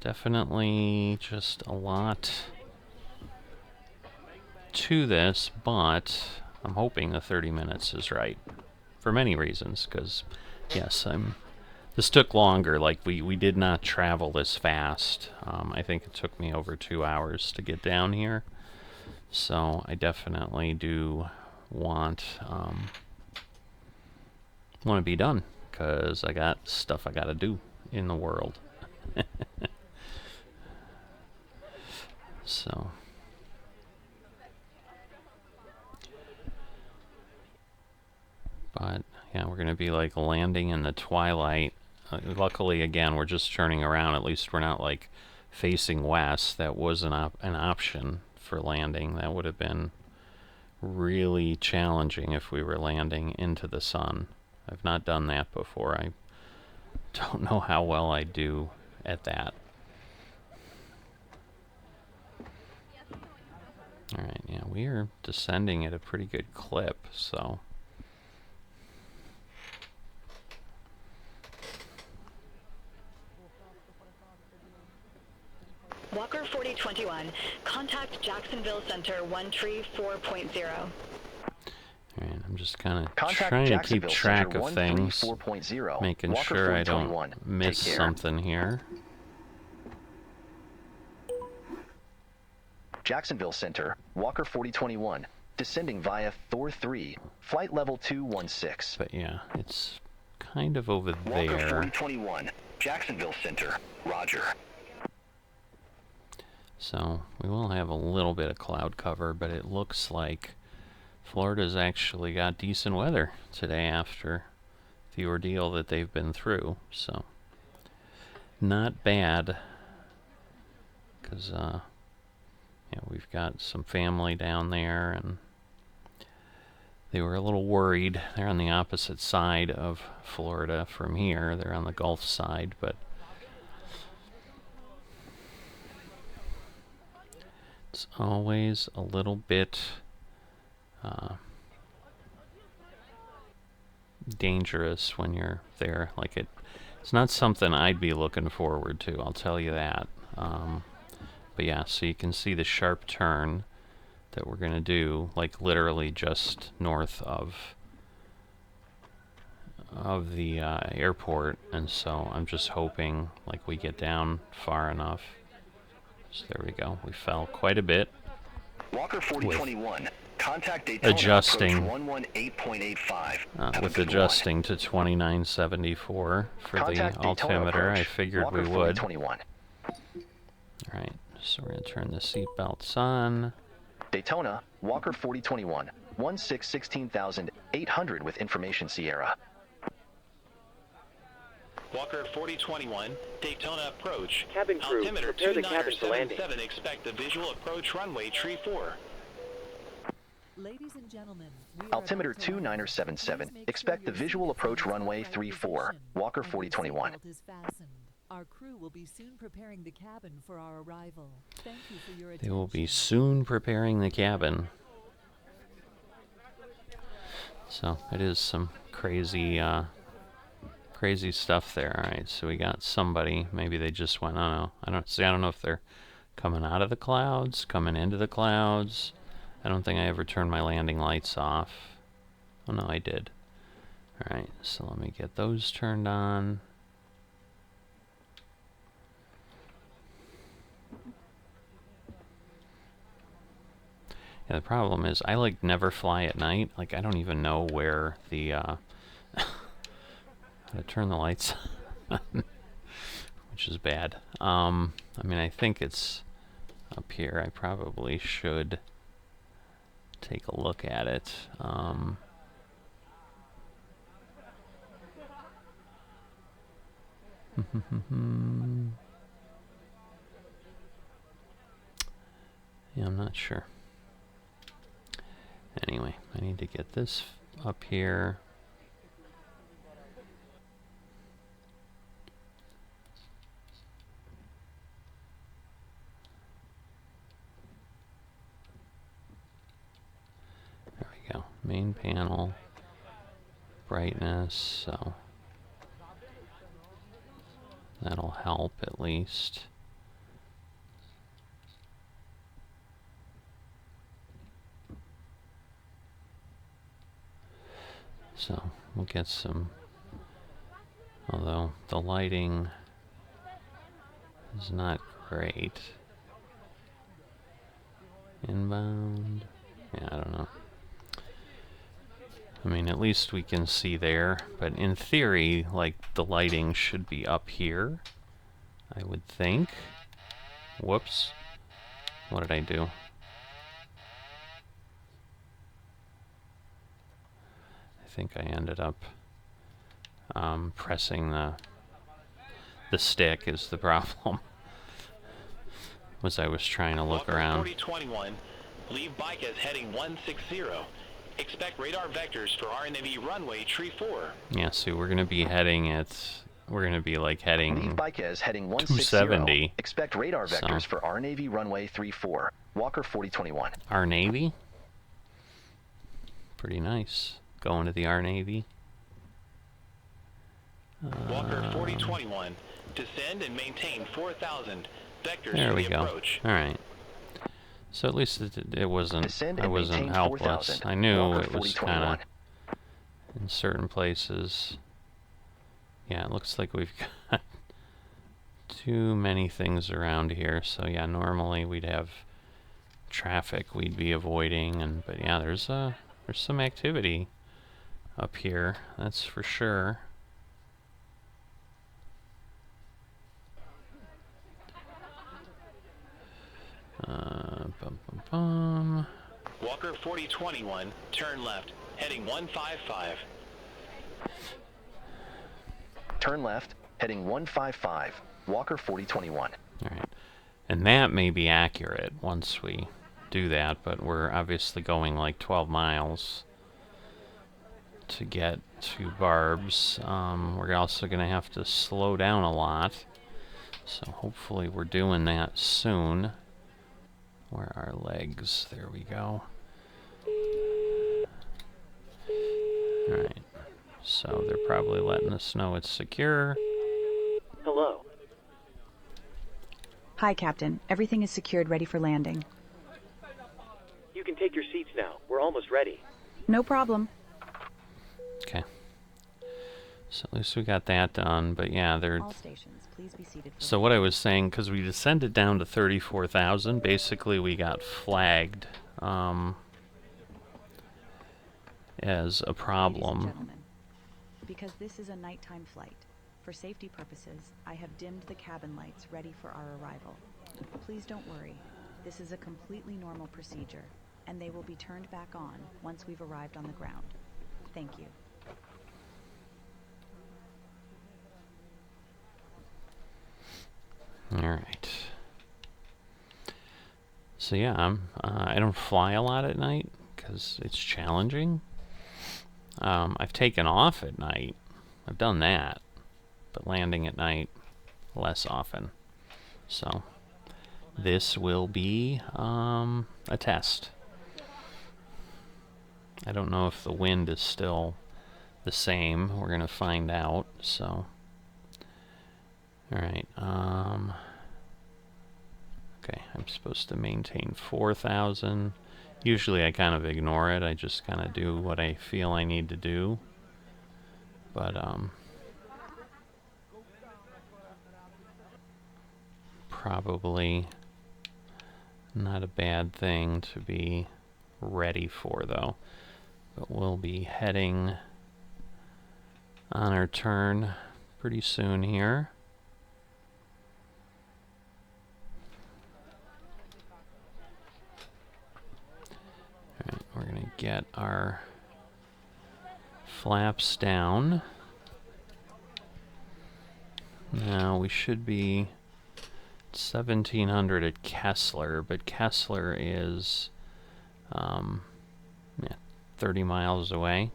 definitely just a lot to this, but I'm hoping the 30 minutes is right for many reasons, because yes, this took longer. Like we did not travel this fast. I think it took me over 2 hours to get down here, so I definitely do want to be done, because I got stuff I gotta do in the world. So but yeah, we're gonna be like landing in the twilight. Luckily, again, we're just turning around. At least we're not like facing west. That was an option for landing. That would have been really challenging if we were landing into the sun. I've not done that before. I don't know how well I do at that. Alright, yeah, we are descending at a pretty good clip, so. Walker 4021, contact Jacksonville Center 134.0. Alright, I'm just kind of trying to keep track of things, making sure I don't miss something here. Jacksonville Center, Walker 4021, descending via Thor 3, flight level 216. But yeah, it's kind of over there. Walker 4021, Jacksonville Center, roger. So we will have a little bit of cloud cover, but it looks like Florida's actually got decent weather today after the ordeal that they've been through. So not bad. Because, yeah, we've got some family down there, and they were a little worried. They're on the opposite side of Florida from here. They're on the Gulf side, but it's always a little bit dangerous when you're there. Like it's not something I'd be looking forward to, I'll tell you that. But yeah, so you can see the sharp turn that we're going to do, like literally just north of the airport, and so I'm just hoping like we get down far enough. So there we go. We fell quite a bit. Walker 4021. Contact Daytona adjusting 118.85. with adjusting to 2974 for Contact the altimeter. I figured Walker we would. 4021. Alright, so we're going to turn the seat belts on. Daytona, Walker 4021, 16,800 with information Sierra. Walker 4021, Daytona approach. Cabin crew, Altimeter prepare the cabin for landing. 2977, expect the visual approach runway tree 4. Ladies and gentlemen, Altimeter 2977, expect the visual approach runway 34, Walker 4021. Our crew will be soon preparing the cabin for our arrival. Thank you for your attention. They will be soon preparing the cabin. So it is some crazy crazy stuff there. Alright, so we got somebody, maybe they just went, I don't know if they're coming out of the clouds, coming into the clouds. I don't think I ever turned my landing lights off. Oh no, I did. Alright, so let me get those turned on. Yeah, the problem is I like never fly at night. Like I don't even know where the how to turn the lights on, which is bad. I mean, I think it's up here. I probably should take a look at it. Yeah, I'm not sure. Anyway, I need to get this up here. There we go. Main panel, brightness, so that'll help at least. So we'll get some, although the lighting is not great. Inbound, yeah, I don't know. I mean, at least we can see there, but in theory, like, the lighting should be up here, I would think. Whoops. What did I do? I think I ended up pressing the stick is the problem. I was trying to look around. 4021, leave bike as heading 160. Expect radar vectors for RNAV runway tree 4. Yeah, so we're gonna be heading like heading Leave Baikes heading 270. Expect radar vectors for our Navy runway 34. Walker 4021. Our Navy? Pretty nice. Going to the our Navy. Walker 4021. Descend and maintain 4,000. Vectors there for we the go. approach. Alright. So at least it wasn't, I wasn't helpless. 4,000. I knew Walker it was kind of in certain places. Yeah, it looks like we've got too many things around here. So yeah, normally we'd have traffic we'd be avoiding, but yeah, there's some activity up here, that's for sure. Walker 4021, turn left, heading 155. Turn left, heading 155, Walker 4021. Alright. And that may be accurate once we do that, but we're obviously going like 12 miles to get to Barb's. We're also going to have to slow down a lot, so hopefully we're doing that soon. Where are our legs? There we go. Alright, so they're probably letting us know it's secure. Hello. Hi, Captain. Everything is secured, ready for landing. You can take your seats now. We're almost ready. No problem. Okay. So at least we got that done, but yeah, they're... All stations, please be seated for So what I was saying, because we descended down to 34,000, basically we got flagged as a problem. Ladies and gentlemen, because this is a nighttime flight, for safety purposes, I have dimmed the cabin lights ready for our arrival. Please don't worry. This is a completely normal procedure, and they will be turned back on once we've arrived on the ground. Thank you. Alright. So yeah, I don't fly a lot at night, because it's challenging. I've taken off at night. I've done that. But landing at night, less often. So, this will be a test. I don't know if the wind is still the same. We're going to find out, so... Alright, okay, I'm supposed to maintain 4,000. Usually I kind of ignore it. I just kind of do what I feel I need to do. But, probably not a bad thing to be ready for, though. But we'll be heading on our turn pretty soon here. Alright, we're going to get our flaps down. Now we should be 1,700 at Kessler, but Kessler is 30 miles away.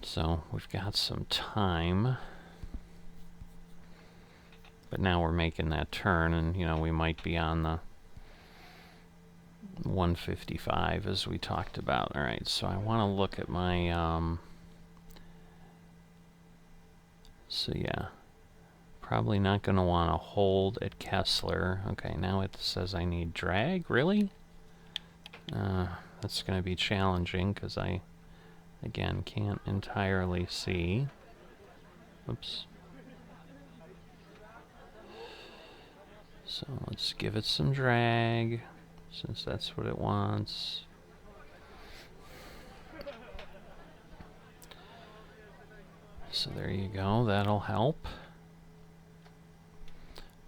So we've got some time. But now we're making that turn, and you know, we might be on the 155 as we talked about. Alright, so I want to look at my so yeah, probably not going to want to hold at Kessler. Okay, now it says I need drag. Really? That's going to be challenging because I, again, can't entirely see. Oops. So let's give it some drag, since that's what it wants. So there you go, that'll help.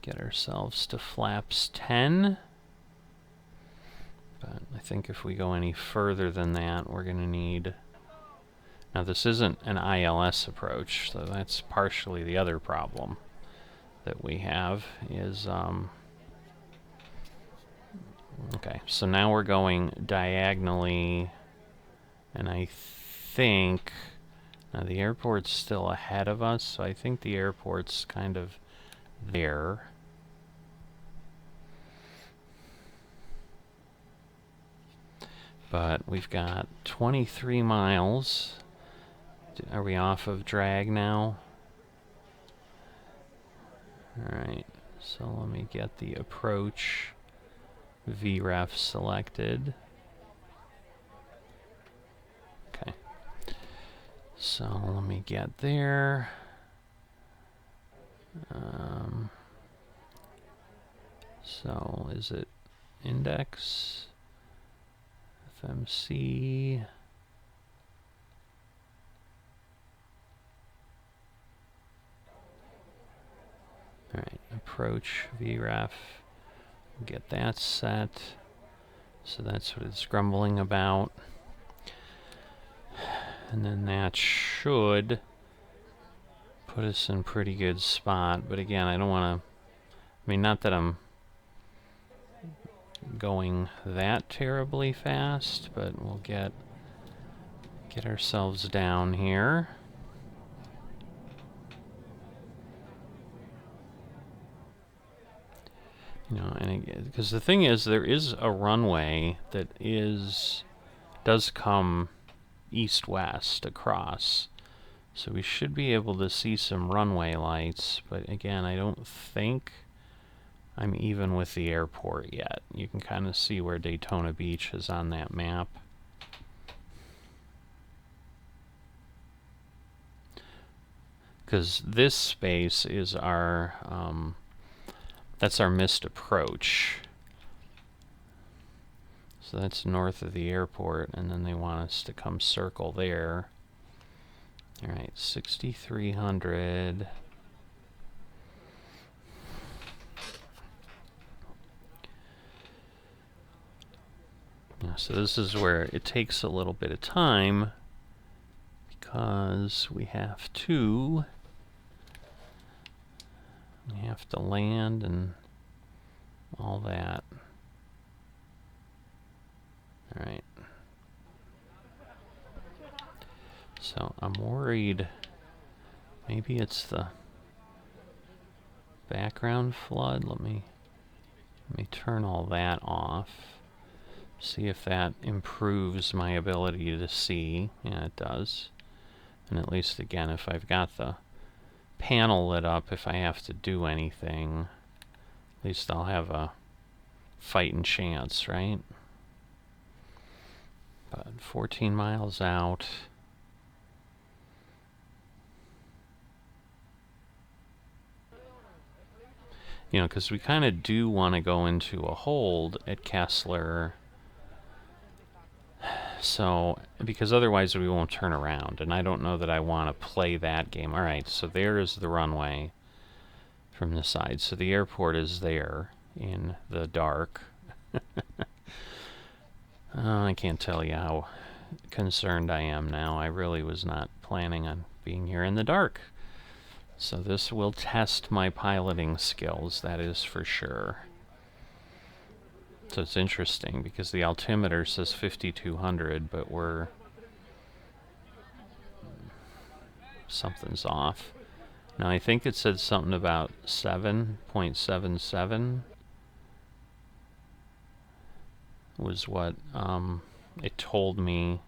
Get ourselves to flaps 10. But I think if we go any further than that, we're going to need... Now this isn't an ILS approach, so that's partially the other problem that we have is... Okay, so now we're going diagonally, and I think... Now the airport's still ahead of us, so I think the airport's kind of there. But we've got 23 miles. Are we off of drag now? Alright, so let me get the approach VREF selected. Okay. So let me get there. So is it index? FMC. Alright, approach VREF. Get that set. So that's what it's grumbling about. And then that should put us in pretty good spot, but again, I don't want to... I mean, not that I'm going that terribly fast, but we'll get ourselves down here. You know, and because the thing is, there is a runway that does come east-west across, so we should be able to see some runway lights. But again, I don't think I'm even with the airport yet. You can kind of see where Daytona Beach is on that map. Because this space is our that's our missed approach. So that's north of the airport, and then they want us to come circle there. Alright, 6,300. Yeah, so this is where it takes a little bit of time, because we have to land and all that. Alright. So I'm worried maybe it's the background flood. Let me turn all that off. See if that improves my ability to see. Yeah, it does. And at least, again, if I've got the panel lit up, if I have to do anything, at least I'll have a fighting chance, right? But 14 miles out. You know, because we kind of do want to go into a hold at Kessler. So, because otherwise we won't turn around, and I don't know that I want to play that game. Alright, so there is the runway from the side. So the airport is there in the dark. I can't tell you how concerned I am now. I really was not planning on being here in the dark. So this will test my piloting skills, that is for sure. So it's interesting because the altimeter says 5,200, but something's off. Now I think it said something about 7.77 was what it told me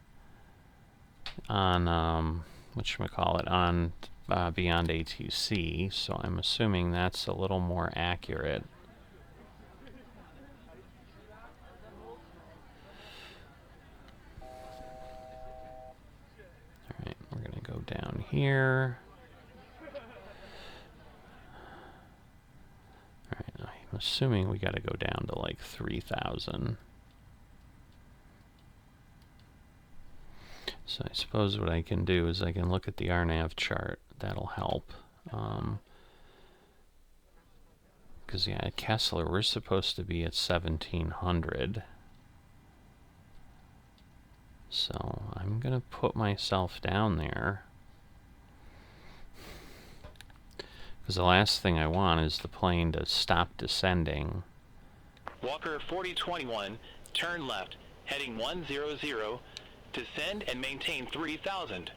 on whatchamacallit, on Beyond ATC, so I'm assuming that's a little more accurate. Alright, we're going to go down here. Alright, I'm assuming we got to go down to like 3,000. So I suppose what I can do is I can look at the RNAV chart. That'll help. Because, yeah, at Kessler, we're supposed to be at 1,700. So I'm going to put myself down there. Because the last thing I want is the plane to stop descending. Walker 4021, turn left, heading 100, descend and maintain 3,000.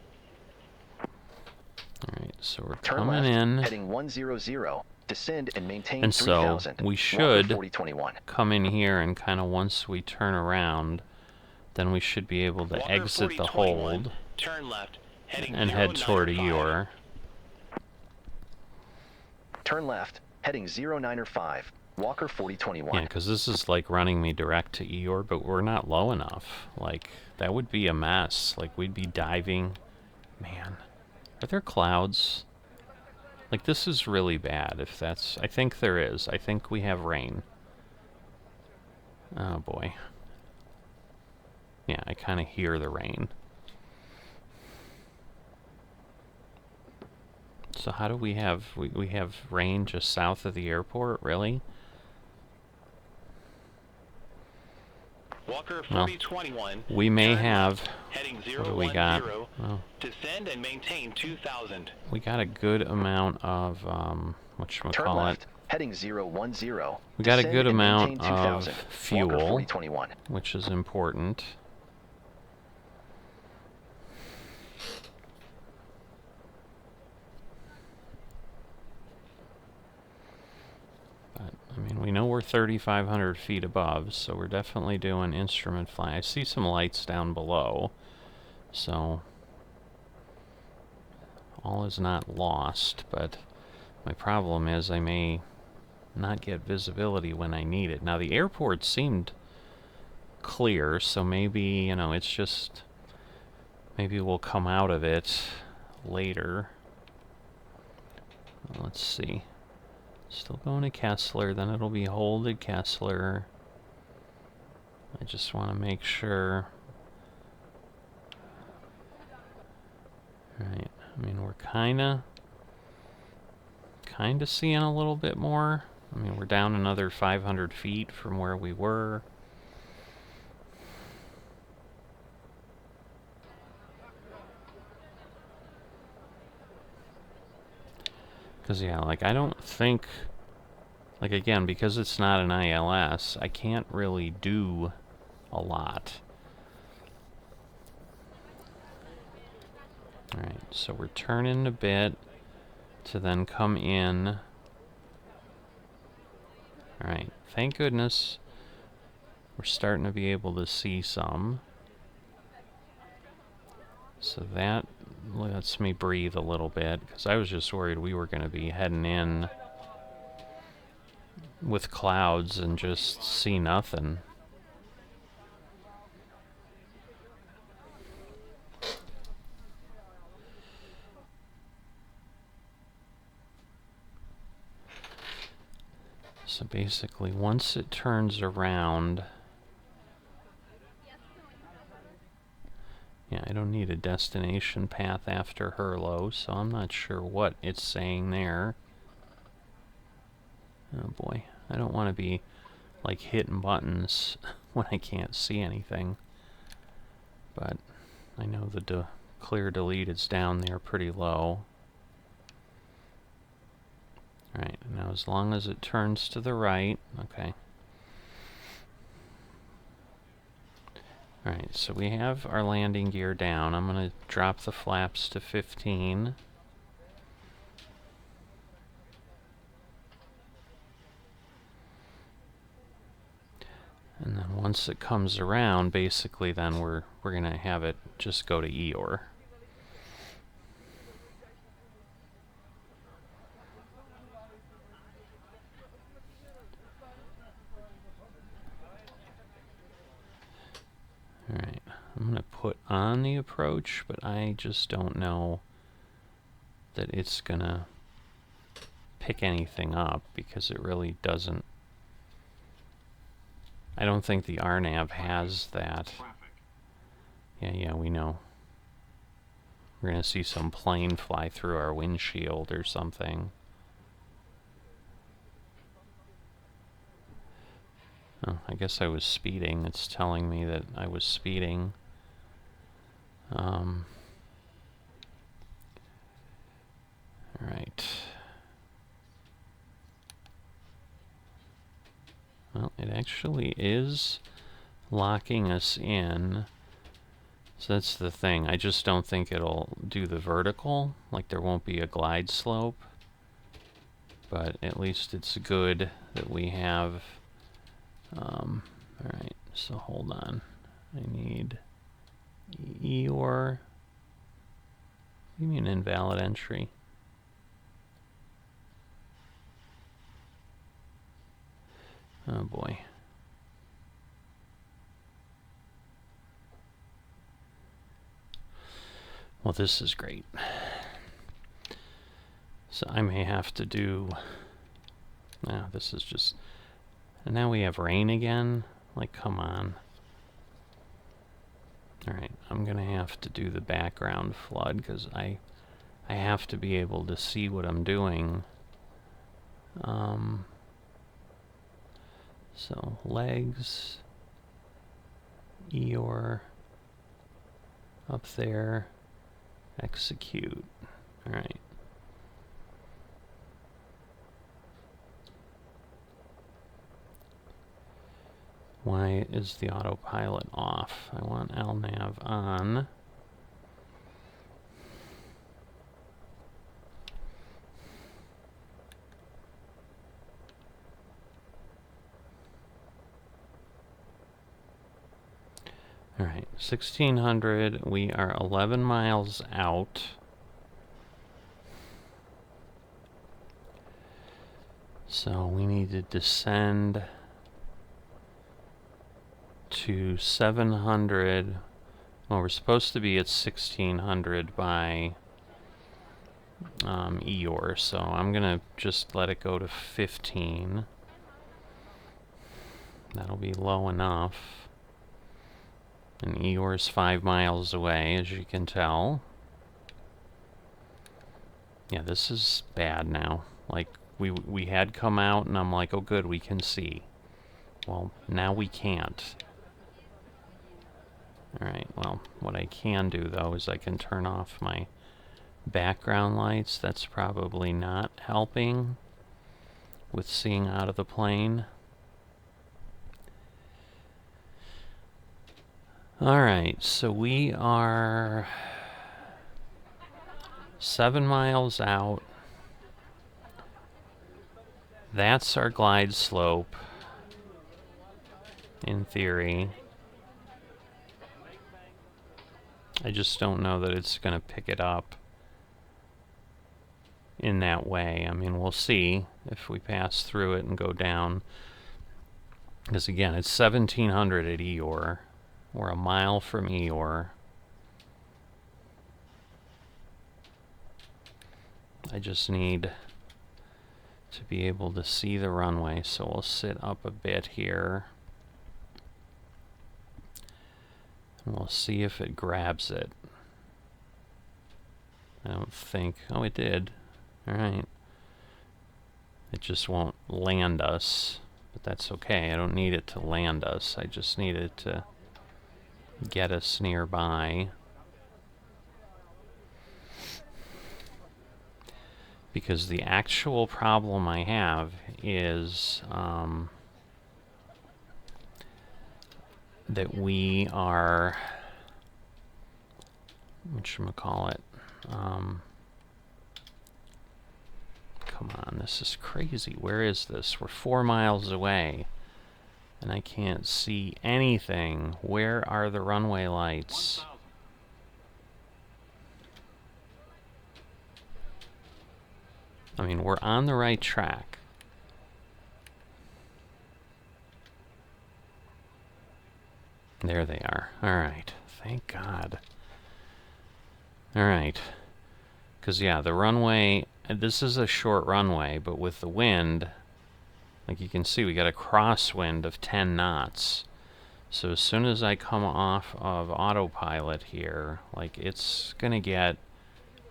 Alright, so we're Turn coming left, in. heading 100, descend and maintain And so 3,000. we should 4021. come in here and kind of once we turn around, then we should be able to Walker exit the 4021, hold turn left, heading and head toward 095. Eeyore. Turn left, heading 095. Walker 4021. Yeah, because this is like running me direct to Eeyore, but we're not low enough. Like, that would be a mess. Like, we'd be diving. Man, are there clouds? Like, this is really bad if that's... I think there is. I think we have rain. Oh, boy. Yeah, I kind of hear the rain. So how do we have... We have rain just south of the airport? Really? Walker Well, 4021. we may have... Heading What do we got? 010. Oh, Descend and maintain 2000. we got a good amount of, Turn whatchamacallit. left, heading 010. We got a Descend good and amount maintain of 2000. Walker fuel, 4021. which is important. But, I mean, we know we're 3,500 feet above, so we're definitely doing instrument flying. I see some lights down below, so all is not lost, but my problem is I may not get visibility when I need it. Now, the airport seemed clear, so maybe, you know, it's just... Maybe we'll come out of it later. Let's see. Still going to Kessler, then it'll be hold at Kessler. I just want to make sure. Alright, I mean, we're kinda seeing a little bit more. I mean, we're down another 500 feet from where we were. Because, yeah, like, I don't think... Like, again, because it's not an ILS, I can't really do a lot. Alright, so we're turning a bit to then come in. Alright, thank goodness we're starting to be able to see some. So that lets me breathe a little bit, because I was just worried we were going to be heading in with clouds and just see nothing. So basically, once it turns around... Yeah, I don't need a destination path after Hurlow, so I'm not sure what it's saying there. Oh boy, I don't want to be, like, hitting buttons when I can't see anything. But I know the clear delete is down there pretty low. Alright, now as long as it turns to the right, okay. Alright, so we have our landing gear down. I'm going to drop the flaps to 15. And then once it comes around, basically then we're going to have it just go to Eeyore. Alright, I'm going to put on the approach, but I just don't know that it's going to pick anything up, because it really doesn't. I don't think the RNAV has that. Yeah, we know. We're going to see some plane fly through our windshield or something. Oh, I guess I was speeding. It's telling me that I was speeding. Alright. Well, it actually is locking us in. So that's the thing. I just don't think it'll do the vertical. Like, there won't be a glide slope. But at least it's good that we have... Alright, so hold on. I need Eeyore. Give me an invalid entry. Oh boy. Well, this is great. So I may have to do... Nah, this is just... And now we have rain again? Like, come on. Alright, I'm gonna have to do the background flood, because I have to be able to see what I'm doing. So, legs... Eeyore up there. Execute. Alright. Why is the autopilot off? I want LNAV on. Alright, 1600. We are 11 miles out. So we need to descend to 700. Well, we're supposed to be at 1600 by Eeyore, so I'm gonna just let it go to 15. That'll be low enough. And Eeyore's 5 miles away, as you can tell. Yeah, this is bad now. Like, we had come out, and I'm like, oh good, we can see. Well, now we can't. Alright, well, what I can do, though, is I can turn off my background lights. That's probably not helping with seeing out of the plane. Alright, so we are 7 miles out. That's our glide slope, in theory. I just don't know that it's going to pick it up in that way. I mean, we'll see if we pass through it and go down. Because again, it's 1700 at Eeyore. We're a mile from Eeyore. I just need to be able to see the runway, so we'll sit up a bit here. And we'll see if it grabs it. I don't think... Oh, it did. Alright. It just won't land us. But that's okay. I don't need it to land us. I just need it to get us nearby. Because the actual problem I have is that we are, whatchamacallit, come on, this is crazy. Where is this? We're 4 miles away, and I can't see anything. Where are the runway lights? I mean, we're on the right track. There they are. Alright. Thank God. Alright. Because, yeah, the runway... This is a short runway, but with the wind... Like you can see, we got a crosswind of 10 knots. So as soon as I come off of autopilot here, like, it's gonna get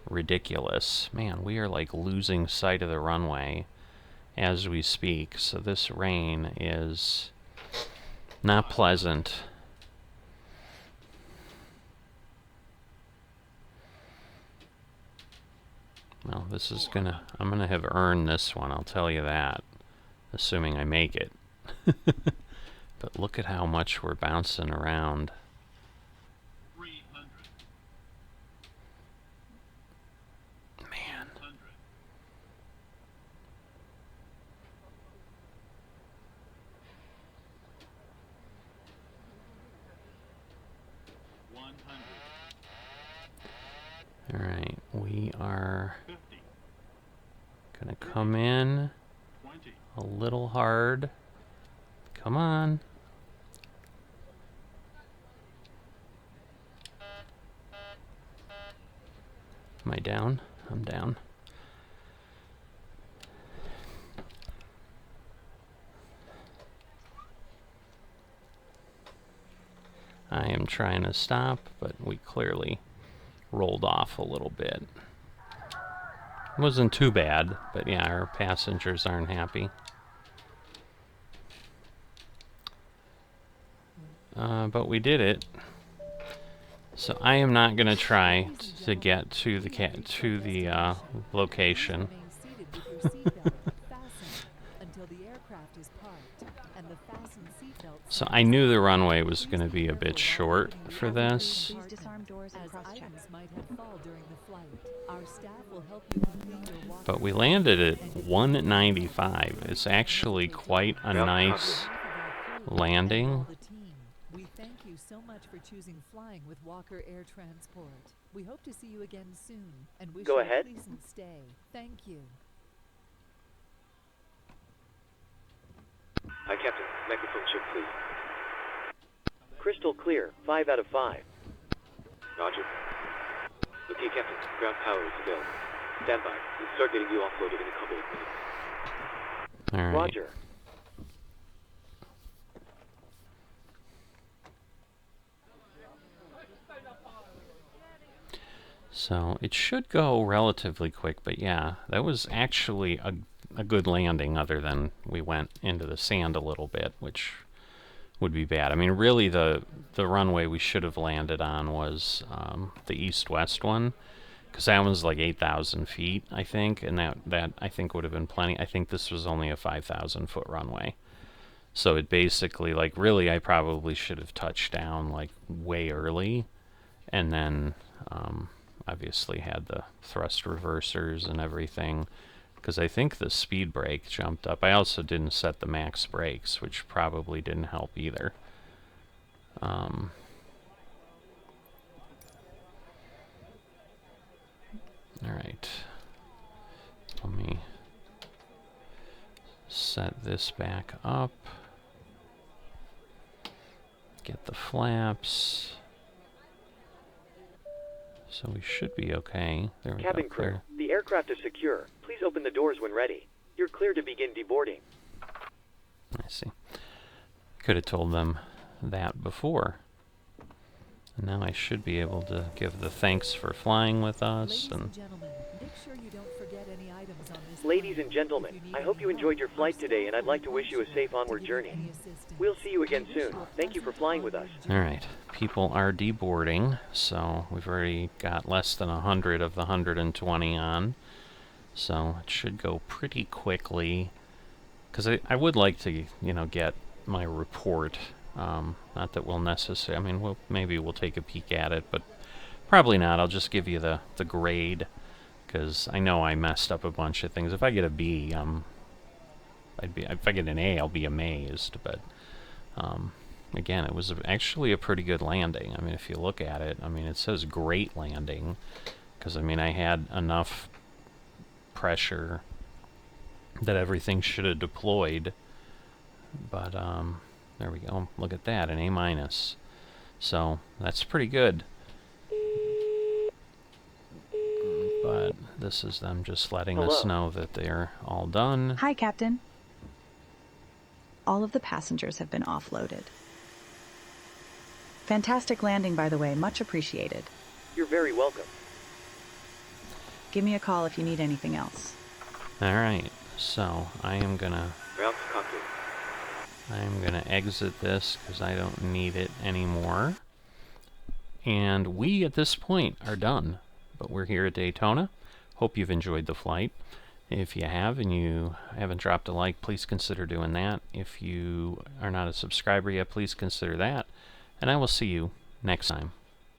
ridiculous. Man, we are, like, losing sight of the runway as we speak. So this rain is not pleasant. Well, this is gonna... I'm gonna have earned this one, I'll tell you that. Assuming I make it. But look at how much we're bouncing around. Man. Alright, we are gonna come in a little hard. Come on. Am I down? I'm down. I am trying to stop, but we clearly rolled off a little bit. It wasn't too bad, but yeah, our passengers aren't happy. But we did it. So I am not going to try to get to the location. So I knew the runway was going to be a bit short for this. But we landed at 195. It's actually quite a nice landing. We thank you so much for choosing flying with Walker Air Transport. We hope to see you again soon and wish you a pleasant stay. Thank you. Hi, Captain. Microphone check, please. Crystal clear. 5 out of 5. Roger. Okay, Captain. Ground power is available. Stand by. We'll start getting you offloaded in a couple of minutes. All right. Roger. So it should go relatively quick, but yeah, that was actually a good landing, other than we went into the sand a little bit, which would be bad. I mean, really the runway we should have landed on was the east-west one, because that was like 8,000 feet, I think, and that I think would have been plenty. I think this was only a 5,000 foot runway. So it basically, like, really I probably should have touched down like way early, and then obviously had the thrust reversers and everything, because I think the speed brake jumped up. I also didn't set the max brakes, which probably didn't help either. All right, let me set this back up, get the flaps. So we should be okay. There we go. Cabin crew, the aircraft is secure. Please open the doors when ready. You're clear to begin deboarding. I see. Could have told them that before. And now I should be able to give the thanks for flying with us. Ladies and gentlemen, I hope you enjoyed your flight today, and I'd like to wish you a safe onward journey. We'll see you again soon. Thank you for flying with us. Alright, people are deboarding, so we've already got less than 100 of the 120 on. So it should go pretty quickly, because I would like to, you know, get my report. Not that we'll necessarily, I mean, maybe we'll take a peek at it, but probably not. I'll just give you the grade, because I know I messed up a bunch of things. If I get a B, if I get an A, I'll be amazed, but again, it was actually a pretty good landing. I mean, if you look at it, I mean, it says great landing, because I mean, I had enough pressure that everything should have deployed, but there we go. Look at that, an A-. So that's pretty good. But this is them just letting us know that they're all done. Hi, Captain. All of the passengers have been offloaded. Fantastic landing, by the way. Much appreciated. You're very welcome. Give me a call if you need anything else. Alright, so I am gonna exit this because I don't need it anymore. And we, at this point, are done. But we're here at Daytona. Hope you've enjoyed the flight. If you have and you haven't dropped a like, please consider doing that. If you are not a subscriber yet, please consider that. And I will see you next time.